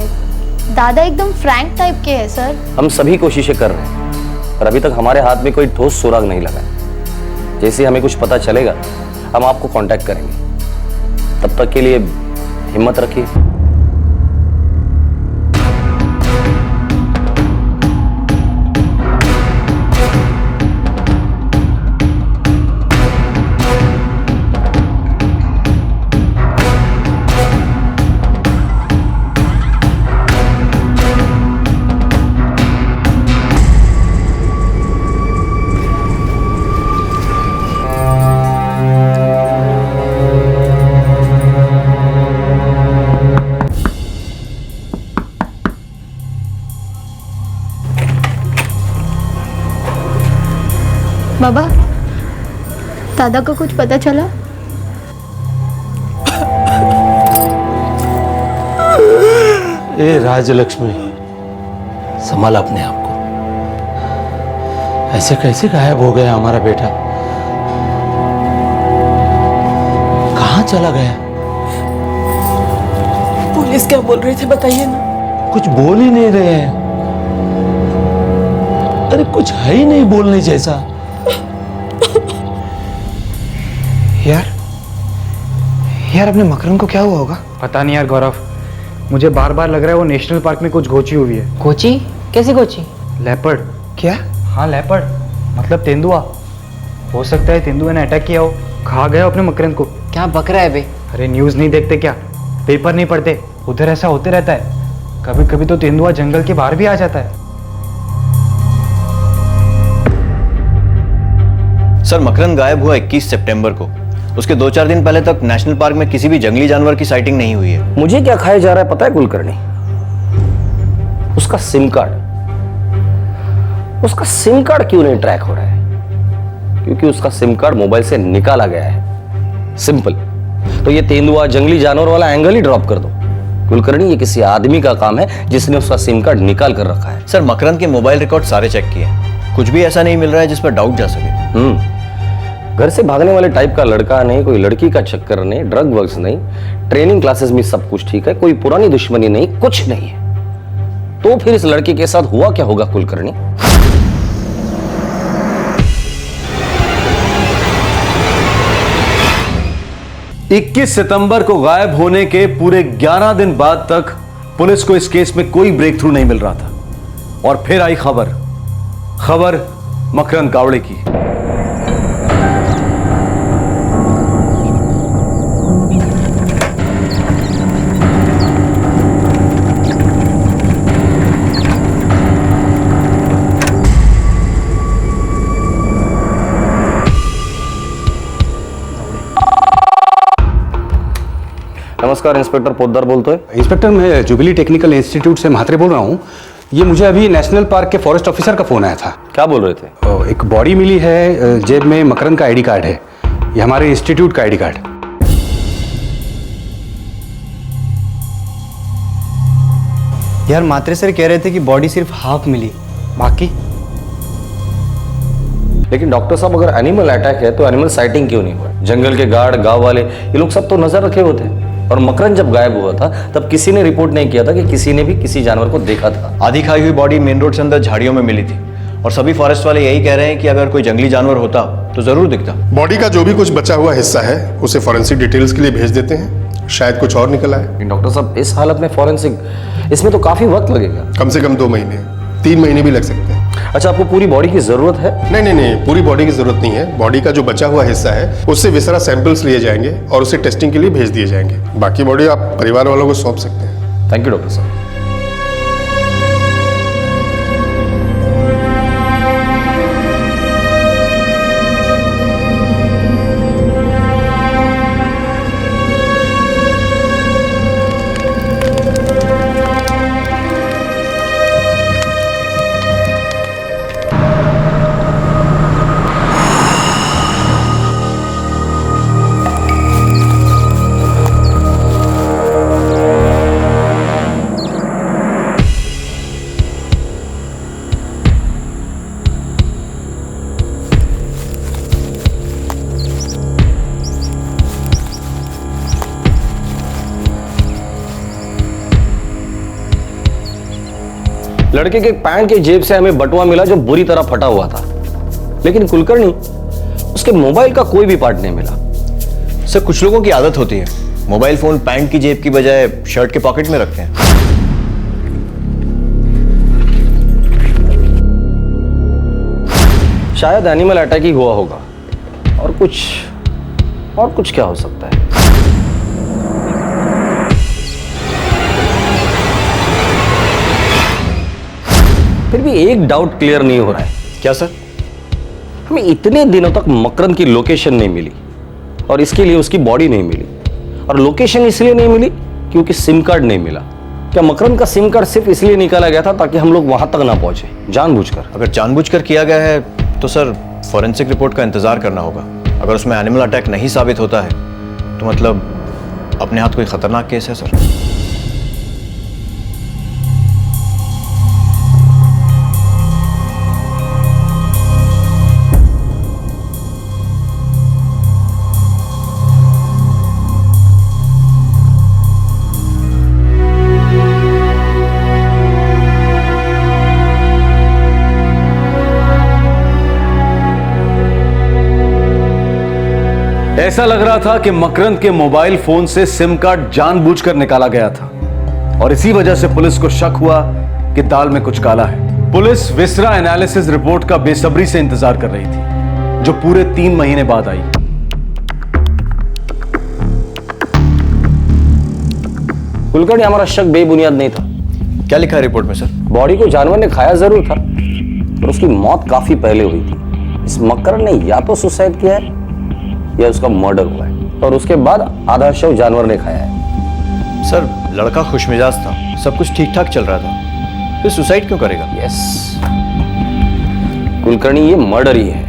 दादा एकदम फ्रैंक टाइप के हैं सर। हम सभी कोशिशें कर रहे हैं, पर अभी तक हमारे हाथ में कोई ठोस सुराग नहीं लगा। जैसे हमें कुछ पता चलेगा हम आपको कांटेक्ट करेंगे। तब तक के लिए हिम्मत रखिए। बाबा, दादा को कुछ पता चला? ए राजलक्ष्मी, संभाल अपने आप को। ऐसे कैसे गायब हो गया हमारा बेटा? कहाँ चला गया? पुलिस क्या बोल रही थी बताइए ना। कुछ बोल ही नहीं रहे हैं। अरे कुछ है ही नहीं बोलने जैसा। यार अपने मकरंद को क्या हुआ होगा? पता नहीं यार गौरव, मुझे बार बार लग रहा है वो नेशनल पार्क में कुछ गोची हुई है। गोची? कैसी गोची? लेपर्ड। क्या? हाँ लेपर्ड, मतलब तेंदुआ। हो सकता है तेंदुए ने अटैक किया हो, खा गया अपने मकरंद को। क्या बक रहा है बे? अरे न्यूज़ नहीं देखते क्या? पेपर नहीं पढ़ते? उधर ऐसा होते रहता है। कभी कभी तो तेंदुआ जंगल के बाहर भी आ जाता है। सर, मकरंद गायब हुआ 21 सितंबर को। उसके 2-4 दिन पहले तक नेशनल पार्क में किसी भी जंगली जानवर की साइटिंग नहीं हुई है। मुझे क्या खाया जा रहा है पता है कुलकर्णी? उसका सिम कार्ड क्यों नहीं ट्रैक हो रहा है? क्योंकि उसका सिम कार्ड मोबाइल से निकाला गया है। सिंपल। तो ये तेंदुआ जंगली जानवर वाला एंगल ही ड्रॉप कर दो। कुलकर्णी, ये किसी आदमी का काम है जिसने उसका सिम कार्ड निकाल कर रखा है। सर, मकरंद के मोबाइल रिकॉर्ड सारे चेक किए, कुछ भी ऐसा नहीं मिल रहा है जिस पर डाउट जा सके। घर से भागने वाले टाइप का लड़का नहीं, कोई लड़की का चक्कर नहीं, ड्रग वर्क्स नहीं, ट्रेनिंग क्लासेस में सब कुछ ठीक है, कोई पुरानी दुश्मनी नहीं, कुछ नहीं है। तो फिर इस लड़के के साथ हुआ क्या होगा कुलकर्णी? 21 सितंबर को गायब होने के पूरे 11 दिन बाद तक पुलिस को इस केस में कोई ब्रेक थ्रू नहीं मिल रहा था। और फिर आई खबर मकरंद गावड़े की। नमस्कार, इंस्पेक्टर पोद्दार बोलते हैं। इंस्पेक्टर, मैं जुबिली टेक्निकल इंस्टीट्यूट से म्हात्रे बोल रहा हूँ। ये मुझे अभी नेशनल पार्क के फॉरेस्ट ऑफिसर का फोन आया था। क्या बोल रहे थे? एक बॉडी मिली है, जेब में मकरंद का आईडी कार्ड है। ये हमारे इंस्टीट्यूट का आईडी कार्ड। यार मात्रे सर कह रहे थे कि बॉडी सिर्फ हाफ मिली, बाकी। लेकिन डॉक्टर साहब, अगर एनिमल अटैक है तो एनिमल साइटिंग क्यों नहीं हुआ? जंगल के गार्ड, गांव वाले, ये लोग सब तो नजर रखे होते हैं। और मकरंद जब गायब हुआ था तब किसी ने रिपोर्ट नहीं किया था कि किसी ने भी किसी जानवर को देखा था। आधी खाई हुई बॉडी मेन रोड से अंदर झाड़ियों में मिली थी और सभी फॉरेस्ट वाले यही कह रहे हैं कि अगर कोई जंगली जानवर होता तो जरूर दिखता। बॉडी का जो भी कुछ बचा हुआ हिस्सा है उसे फॉरेंसिक डिटेल्स के लिए भेज देते हैं, शायद कुछ और निकल आए। डॉक्टर साहब, इस हालत में फॉरेंसिक, इसमें तो काफी वक्त लगेगा। कम से कम 2 महीने, 3 महीने भी लग सकते हैं। अच्छा, आपको पूरी बॉडी की जरूरत है? नहीं, पूरी बॉडी की जरूरत नहीं है। बॉडी का जो बचा हुआ हिस्सा है उससे विसरा सैंपल्स लिए जाएंगे और उसे टेस्टिंग के लिए भेज दिए जाएंगे। बाकी बॉडी आप परिवार वालों को सौंप सकते हैं। थैंक यू डॉक्टर साहब। लड़के के पैंट के जेब से हमें बटुआ मिला जो बुरी तरह फटा हुआ था, लेकिन कुलकर्णी, उसके मोबाइल का कोई भी पार्ट नहीं मिला। सर, कुछ लोगों की आदत होती है मोबाइल फोन पैंट की जेब की बजाय शर्ट के पॉकेट में रखते हैं। शायद एनिमल अटैक ही हुआ होगा। और कुछ क्या हो सकता है? फिर भी एक डाउट क्लियर नहीं हो रहा है। क्या सर? हमें इतने दिनों तक मकरंद की लोकेशन नहीं मिली और इसके लिए उसकी बॉडी नहीं मिली। और लोकेशन इसलिए नहीं मिली क्योंकि सिम कार्ड नहीं मिला। क्या मकरंद का सिम कार्ड सिर्फ इसलिए निकाला गया था ताकि हम लोग वहां तक ना पहुंचे, जानबूझकर? अगर जानबूझकर किया गया है तो सर फॉरेंसिक रिपोर्ट का इंतजार करना होगा। अगर उसमें एनिमल अटैक नहीं साबित होता है तो मतलब अपने हाथ कोई खतरनाक केस है सर। ऐसा लग रहा था कि मकरंद के मोबाइल फोन से सिम कार्ड जानबूझकर निकाला गया था और इसी वजह से पुलिस को शक हुआ कि दाल में कुछ काला है। पुलिस विसरा एनालिसिस रिपोर्ट का बेसब्री से इंतजार कर रही थी, जो पूरे 3 महीने बाद आई। कुलकर्णी, हमारा शक बेबुनियाद नहीं था। क्या लिखा है रिपोर्ट में सर? बॉडी को जानवर ने खाया जरूर था, पर उसकी मौत काफी पहले हुई थी। इस मकरंद ने या तो सुसाइड किया है या उसका मर्डर हुआ है और उसके बाद आधा शव जानवर ने खाया है। सर, लड़का खुशमिजाज था, सब कुछ ठीक ठाक चल रहा था, फिर सुसाइड क्यों करेगा? यस कुलकर्णी, ये मर्डर ही है।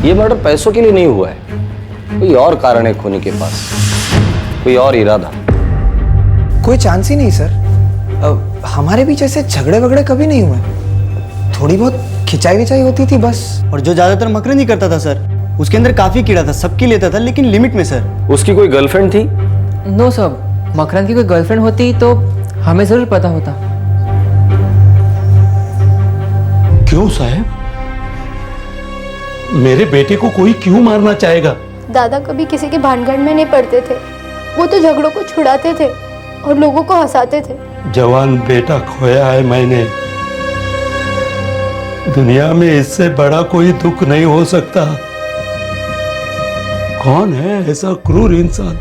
ये मर्डर पैसों के लिए नहीं हुआ है, कोई और कारण है खोने के पास, कोई और इरादा। कोई चांस ही नहीं सर। हमारे बीच ऐसे झगड़े वगड़े कभी नहीं हुए, थोड़ी बहुत खिंचाई विचाई होती थी बस। और जो ज्यादातर मकरंद ही करता था सर, उसके अंदर काफी कीड़ा था, सबकी लेता था लेकिन लिमिट में सर। उसकी कोई गर्लफ्रेंड थी? नो सर, मकरंद की कोई गर्लफ्रेंड होती तो हमें जरूर पता होता। क्यों साहब? मेरे बेटे को कोई क्यों मारना चाहेगा? दादा कभी किसी के भानगढ़ में नहीं पड़ते थे, वो तो झगड़ों को छुड़ाते थे और लोगों को हंसाते थे। जवान बेटा खोया है मैंने, दुनिया में इससे बड़ा कोई दुख नहीं हो सकता। कौन है ऐसा क्रूर इंसान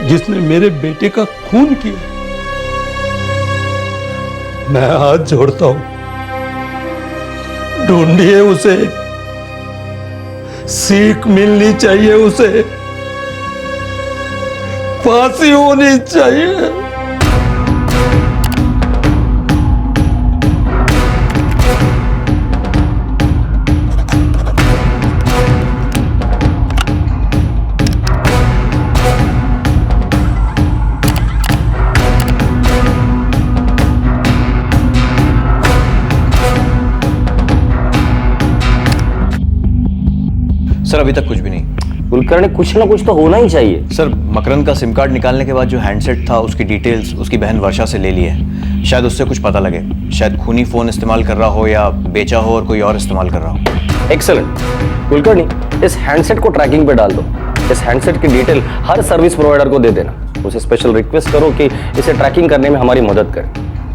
जिसने मेरे बेटे का खून किया? मैं हाथ जोड़ता हूं, ढूंढिए उसे, सीख मिलनी चाहिए उसे, फांसी होनी चाहिए। सर अभी तक कुछ भी नहीं। कुलकर्णी, कुछ ना कुछ तो होना ही चाहिए। सर मकरंद का सिम कार्ड निकालने के बाद जो हैंडसेट था उसकी डिटेल्स उसकी बहन वर्षा से ले ली है। शायद उससे कुछ पता लगे, शायद खूनी फोन इस्तेमाल कर रहा हो या बेचा हो और कोई और इस्तेमाल कर रहा हो। एक्सेलेंट कुलकर्णी, इस हैंडसेट को ट्रैकिंग पे डाल दो। इस हैंडसेट की डिटेल हर सर्विस प्रोवाइडर को दे देना। उसे स्पेशल रिक्वेस्ट करो कि इसे ट्रैकिंग करने में हमारी मदद करे।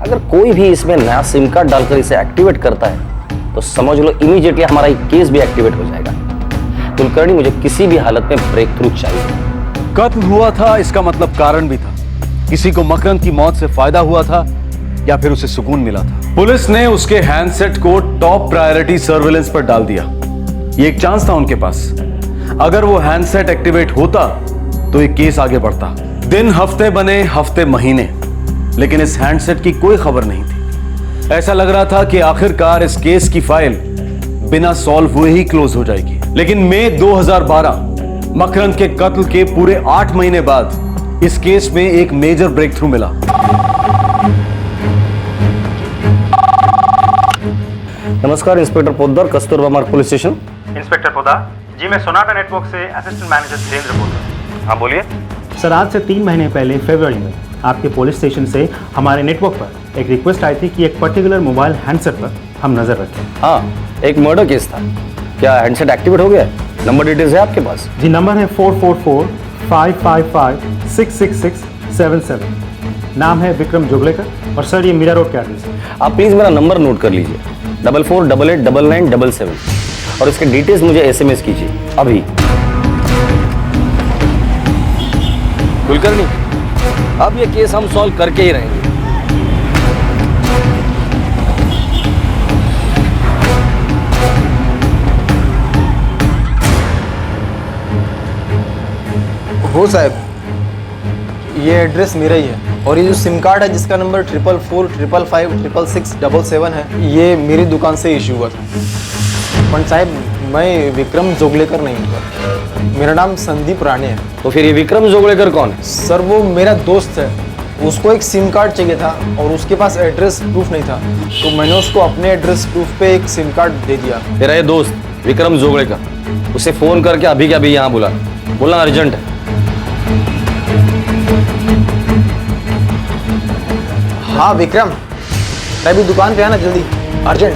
अगर कोई भी इसमें नया सिम कार्ड डालकर इसे एक्टिवेट करता है तो समझ लो इमीडिएटली हमारा केस भी एक्टिवेट हो जाएगा। कुलकर्णी, मुझे किसी भी हालत में ब्रेक थ्रू चाहिए। कत्ल हुआ था, इसका मतलब कारण भी था। किसी को मकरंद की मौत से फायदा हुआ था या फिर उसे सुकून मिला था। पुलिस ने उसके हैंडसेट को टॉप प्रायोरिटी सर्विलेंस पर डाल दिया। ये एक चांस था उनके पास। अगर वो हैंडसेट एक्टिवेट होता तो ये केस आगे बढ़ता। दिन हफ्ते बने, हफ्ते महीने, लेकिन इस हैंडसेट की कोई खबर नहीं थी। ऐसा लग रहा था कि आखिरकार इस केस की फाइल बिना सॉल्व हुए ही क्लोज हो जाएगी। लेकिन मई 2012 मकरंद के कत्ल के पूरे 8 महीने बाद इस केस में एक मेजर ब्रेक थ्रू मिला। नमस्कार इंस्पेक्टर पोद्दार, कस्तूरबा मार्ग पुलिस स्टेशन। इंस्पेक्टर पोद्दार जी, मैं सोनाटा नेटवर्क से असिस्टेंट मैनेजर धीरेन्द्र बोल रहा हूँ। हाँ बोलिए। सर, आज से 3 महीने पहले फरवरी में आपके पुलिस स्टेशन से हमारे नेटवर्क पर एक रिक्वेस्ट आई थी कि एक पर्टिकुलर मोबाइल हैंडसेट पर हम नजर रखें। हाँ, एक मर्डर केस था। क्या हैंडसेट एक्टिवेट हो गया? नंबर डिटेल्स है आपके पास? जी, नंबर है 444-555-66677। नाम है विक्रम जोगलेकर और सर ये मीरा रोड का एड्रेस है। आप प्लीज मेरा नंबर नोट कर लीजिए, 44889997 और इसके डिटेल्स मुझे SMS कीजिए अभी। कुलकर्णी, अब ये केस हम सॉल्व करके ही रहेंगे। हो साहब, ये एड्रेस मेरा ही है और ये जो सिम कार्ड है जिसका नंबर 4445556677 है, ये मेरी दुकान से इशू हुआ था। पण साहब, मैं विक्रम जोगलेकर नहीं हूँ, मेरा नाम संदीप राणे है। तो फिर ये विक्रम जोगलेकर कौन है? सर, वो मेरा दोस्त है। उसको एक सिम कार्ड चाहिए था और उसके पास एड्रेस प्रूफ नहीं था, तो मैंने उसको अपने एड्रेस प्रूफ पे एक सिम कार्ड दे दिया। तेरा ये दोस्त विक्रम जोगलेकर, उसे फोन करके अभी के अभी यहाँ बुला, बोलना अर्जेंट है। हाँ विक्रम, मैं भी दुकान पे आना जल्दी, अर्जेंट।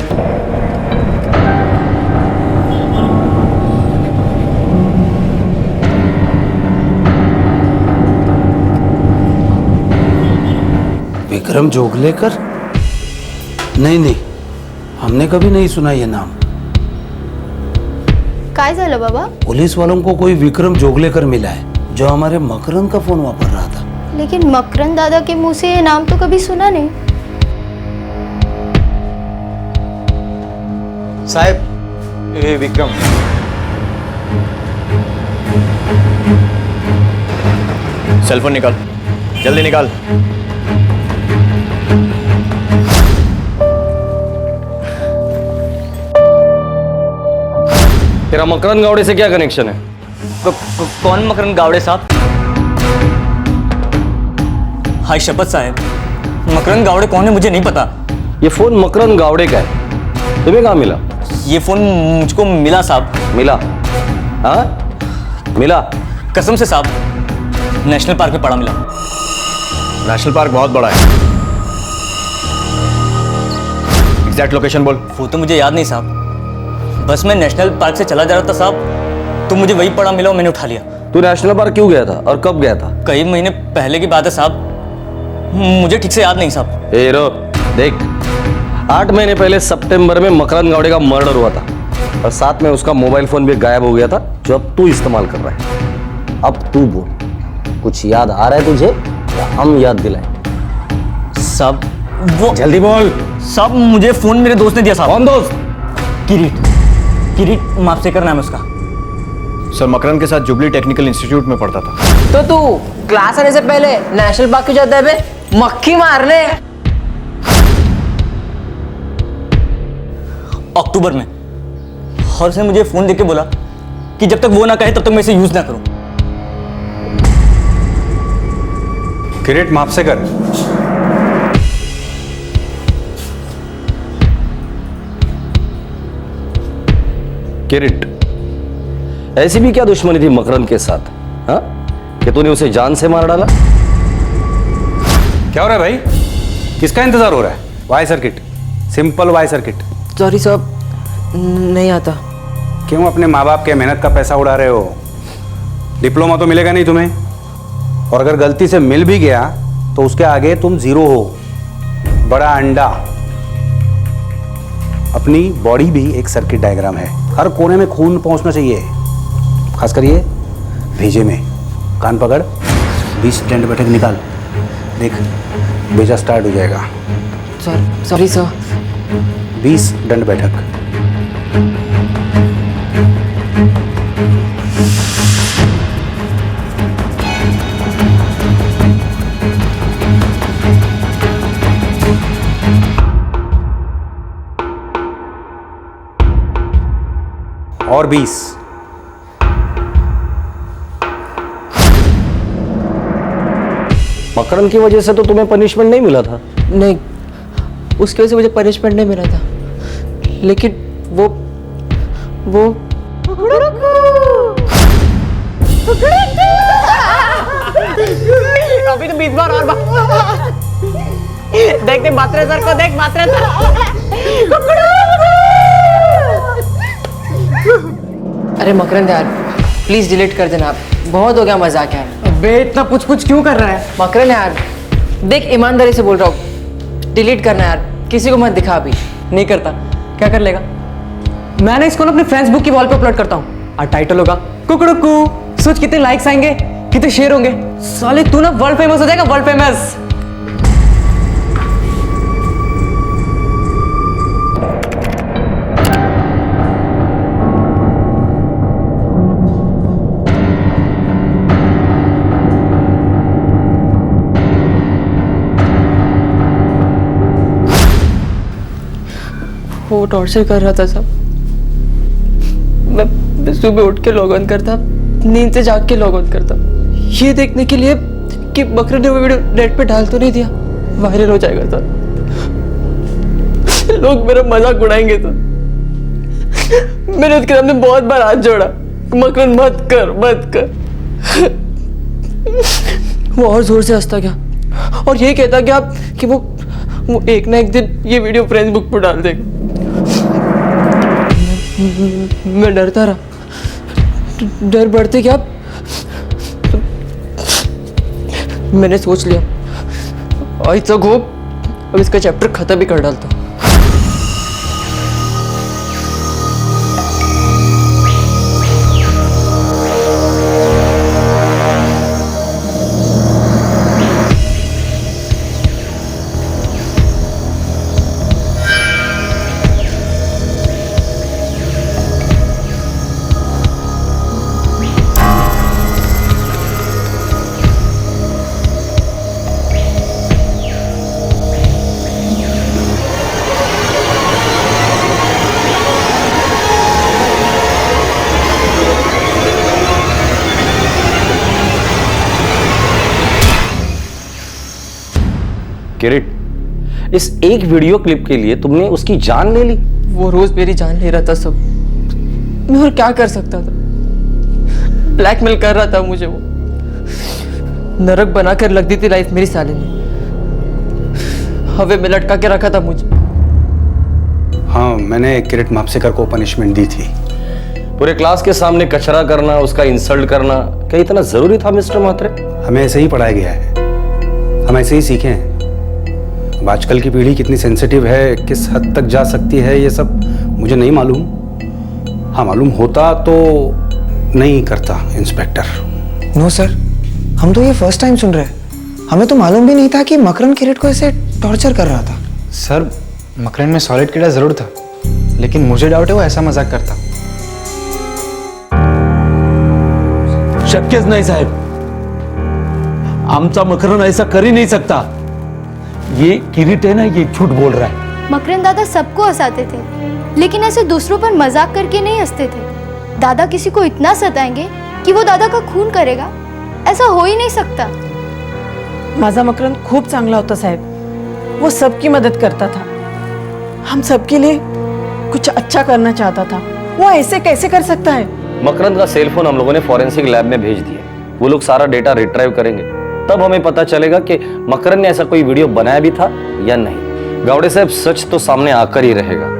विक्रम जोगलेकर? नहीं, हमने कभी नहीं सुना ये नाम। काय झालं बाबा? पुलिस वालों को कोई विक्रम जोगलेकर मिला है जो हमारे मकरंद का फोन वापर रहा था। लेकिन मकरंद दादा के मुंह से ये नाम तो कभी सुना नहीं। साहब, ये विक्रम। सेलफोन निकाल, जल्दी निकाल। तेरा मकरंद गावड़े से क्या कनेक्शन है? कौन मकरंद गावड़े साहब? हाय शपथ साहब, मकरंद गावड़े कौन है मुझे नहीं पता। ये फोन मकरंद गावड़े का है, तुम्हें कहाँ मिला? ये फोन मुझको मिला साहब। मिला? हाँ मिला? कसम से साहब, नेशनल पार्क में पड़ा मिला। नेशनल पार्क बहुत बड़ा है, एग्जैक्ट लोकेशन बोल। वो तो मुझे याद नहीं साहब, बस मैं नेशनल पार्क से चला जा रहा था साहब, तो मुझे वही पड़ा मिला और मैंने उठा लिया। तू नेशनल पार्क क्यों गया था और कब गया था? कई महीने पहले की बात है साहब, मुझे ठीक से याद नहीं साहब। ए रो देख, 8 महीने पहले सितंबर में मकरंद गावड़े का मर्डर हुआ था और साथ में उसका मोबाइल फोन भी गायब हो गया था, जो अब तू इस्तेमाल कर रहा है। अब तू बोल, कुछ याद आ रहा है तुझे या हम याद दिलाएं? साहब वो जल्दी बोल। साहब मुझे फोन मेरे दोस्त ने दिया साहब। कौन दोस्त? किरीट मापसेकर नाम है उसका। सर मकरंद के साथ जुबली टेक्निकल इंस्टीट्यूट में पढ़ता था। तो तू क्लास आने से पहले नेशनल पार्क क्यों जाता है बे? मक्खी मारने। अक्टूबर में, और उसने मुझे फोन देके बोला कि जब तक वो ना कहे तब तक मैं इसे यूज ना करूं। किरीट मापसेकर, किरीट, ऐसी भी क्या दुश्मनी थी मकरंद के साथ, हाँ, कि तूने उसे जान से मार डाला? क्या हो रहा है भाई? किसका इंतजार हो रहा है? Y circuit, simple Y circuit. Sorry साहब, नहीं आता। क्यों अपने माँ बाप के मेहनत का पैसा उड़ा रहे हो? डिप्लोमा तो मिलेगा नहीं तुम्हें, और अगर गलती से मिल भी गया तो उसके आगे तुम जीरो हो, बड़ा अंडा। अपनी बॉडी भी एक सर्किट डायग्राम है, हर कोने में खून पहुंचना चाहिए, खासकर ये भेजे में। कान पकड़, 20 दंड बैठक निकाल, देख भेजा स्टार्ट हो जाएगा। Sorry sir. 20 दंड बैठक। और 20। मकरंद की वजह से तो तुम्हें पनिशमेंट नहीं मिला था? नहीं, उसकी वजह से मुझे पनिशमेंट नहीं मिला था, लेकिन वो अभी तो 20 बार और देख मात्रे सर को, देख मात्रे सर। अरे मकरंद यार, प्लीज डिलीट कर देना, बहुत हो गया मजाक यार। बे इतना पुछ क्यों कर रहा है? मकरंद यार देख, ईमानदारी से बोल रहा हूँ, डिलीट करना यार, किसी को मत दिखा। अभी नहीं करता, क्या कर लेगा? मैंने इसको ना अपने फेसबुक की वॉल पे अपलोड करता हूँ और टाइटल होगा कुकड़ुकू। सोच कितने लाइक्स आएंगे, कितने शेयर होंगे। साले तू ना वर्ल्ड फेमस हो जाएगा, वर्ल्ड फेमस। वो टॉर्चर कर रहा था सब। मैं सुबह उठ के लॉग ऑन करता, नींद से जाग के लॉग ऑन करता, ये देखने के लिए कि मकरंद ने वो वीडियो नेट पे डाल तो नहीं दिया, वायरल हो जाएगा सर, लोग मेरा मजाक उड़ाएंगे तो। मैंने उसके सामने बहुत बार हाथ जोड़ा, मकरंद मत कर। वो और जोर से हंसता गया और ये कहता गया कि वो एक ना एक दिन ये वीडियो फेसबुक पर डाल देगा। मैं डरता रहा, डर बढ़ते क्या, मैंने सोच लिया आज तक हो, अब इसका चैप्टर खत्म भी कर डालता हूँ। किरीट, इस एक वीडियो क्लिप के लिए तुमने उसकी जान ले ली? वो रोज मेरी जान ले रहा था सब, मैं और क्या कर सकता था। ब्लैकमेल कर रहा था मुझे वो, नरक बनाकर लग दी थी लाइफ मेरी साले ने, हवे में लटका के रखा था मुझे। हाँ, मैंने किरीट मापसेकर को पनिशमेंट दी थी। पूरे क्लास के सामने कचरा करना, उसका इंसल्ट करना क्या इतना जरूरी था मिस्टर म्हात्रे? हमें ऐसे ही पढ़ाया गया है, हम ऐसे ही सीखे हैं। अब आजकल की पीढ़ी कितनी सेंसिटिव है, किस हद तक जा सकती है, ये सब मुझे नहीं मालूम। हाँ, मालूम होता तो नहीं करता इंस्पेक्टर। नो सर, हम तो ये फर्स्ट टाइम सुन रहे हैं। हमें तो मालूम भी नहीं था कि मकरन किरीट को ऐसे टॉर्चर कर रहा था। सर, मकरन में सॉलिड कीड़ा जरूर था, लेकिन मुझे डाउट है वो ऐसा मजाक करता। शक्यच नाही साहेब, आमचा मकरन ऐसा कर ही नहीं सकता। ये किरीट है ना, ये झूठ बोल रहा है। मकरन दादा सबको हंसाते थे, लेकिन ऐसे दूसरों पर मजाक करके नहीं हंसते थे। दादा किसी को इतना सताएंगे कि वो दादा का खून करेगा, ऐसा हो ही नहीं सकता। माझा मकरन खूप चांगला होता साहेब, वो सबकी मदद करता था, हम सबके लिए कुछ अच्छा करना चाहता था। वो ऐसे कैसे कर सकता है? मकरंद का सेल फोन हम लोगों ने फॉरेंसिक लैब में भेज दिया, वो लोग सारा डेटा रिट्राइव करेंगे, तब हमें पता चलेगा कि मकरंद ने ऐसा कोई वीडियो बनाया भी था या नहीं। गावड़े साहब, सच तो सामने आकर ही रहेगा।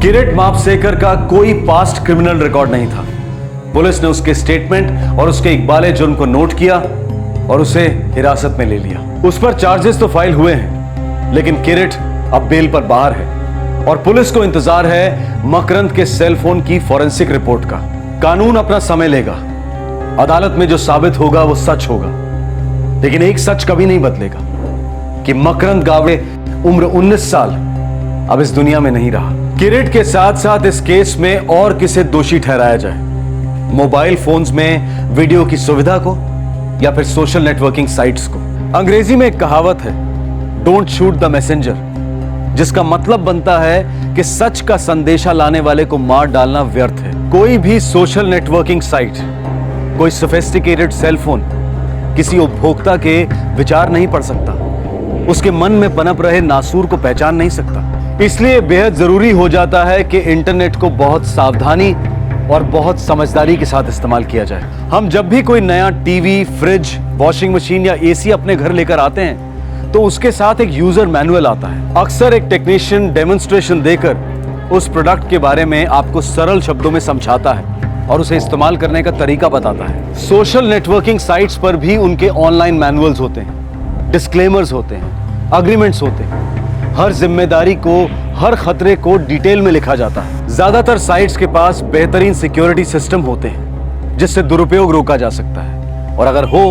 किरीट मापसेकर का कोई पास्ट क्रिमिनल रिकॉर्ड नहीं था। पुलिस ने उसके स्टेटमेंट और उसके इकबाले जुर्म को नोट किया और उसे हिरासत में ले लिया। उस पर चार्जेस तो फाइल हुए हैं, लेकिन किरीट अब बेल पर बाहर है और पुलिस को इंतजार है मकरंद के सेल फोन की फॉरेंसिक रिपोर्ट का। कानून अपना समय लेगा, अदालत में जो साबित होगा वो सच होगा, लेकिन एक सच कभी नहीं बदलेगा कि मकरंद गावड़े उम्र 19 साल अब इस दुनिया में नहीं रहा। किरीट के साथ साथ इस केस में और किसे दोषी ठहराया जाए, मोबाइल फोन्स में वीडियो की सुविधा को या फिर सोशल नेटवर्किंग साइट्स को। अंग्रेजी में एक कहावत है, डोंट शूट द मैसेंजर, जिसका मतलब बनता है कि सच का संदेशा लाने वाले को मार डालना व्यर्थ है। कोई भी सोशल नेटवर्किंग साइट, कोई सोफिस्टिकेटेड सेलफोन किसी उपभोक्ता के विचार नहीं पढ़ सकता, उसके मन में पनप रहे नासूर को पहचान नहीं सकता। इसलिए बेहद जरूरी हो जाता है कि इंटरनेट को बहुत सावधानी और बहुत समझदारी के साथ इस्तेमाल किया जाए। हम जब भी कोई नया टीवी, फ्रिज, वॉशिंग मशीन या एसी अपने घर लेकर आते हैं तो उसके साथ एक यूजर मैनुअल आता है। अक्सर एक टेक्नीशियन डेमोन्स्ट्रेशन देकर उस प्रोडक्ट के बारे में आपको सरल शब्दों में समझाता है और उसे इस्तेमाल करने का तरीका बताता है। सोशल नेटवर्किंग साइट्स पर भी उनके ऑनलाइन मैनुअल्स होते हैं, डिस्क्लेमर्स होते हैं, अग्रीमेंट्स होते हैं। हर जिम्मेदारी को, हर खतरे को डिटेल में लिखा जाता है। ज्यादातर साइट्स के पास बेहतरीन सिक्योरिटी सिस्टम होते हैं जिससे दुरुपयोग रोका जा सकता है और अगर हो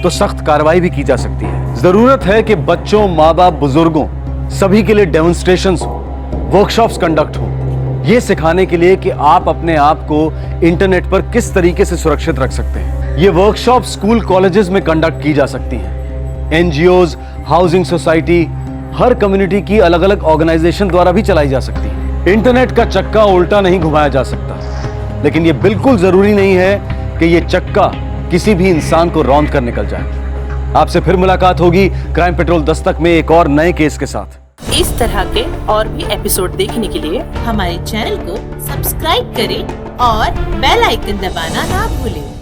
तो सख्त कार्रवाई भी की जा सकती है। जरूरत है कि बच्चों, माँ बाप, बुजुर्गों सभी के लिए डेमोन्स्ट्रेशंस हो, वर्कशॉप्स कंडक्ट हो, ये सिखाने के लिए कि आप अपने आप को इंटरनेट पर किस तरीके से सुरक्षित रख सकते हैं। ये वर्कशॉप स्कूल, कॉलेजेस में कंडक्ट की जा सकती हैं। एनजीओज, हाउसिंग सोसाइटी, हर कम्युनिटी की अलग अलग ऑर्गेनाइजेशन द्वारा भी चलाई जा सकती है। इंटरनेट का चक्का उल्टा नहीं घुमाया जा सकता, लेकिन यह बिल्कुल जरूरी नहीं है कि यह चक्का किसी भी इंसान को रौंद कर निकल जाए। आपसे फिर मुलाकात होगी क्राइम पेट्रोल दस्तक में एक और नए केस के साथ। इस तरह के और भी एपिसोड देखने के लिए हमारे चैनल को सब्सक्राइब करें और बेल आइकन दबाना ना भूलें।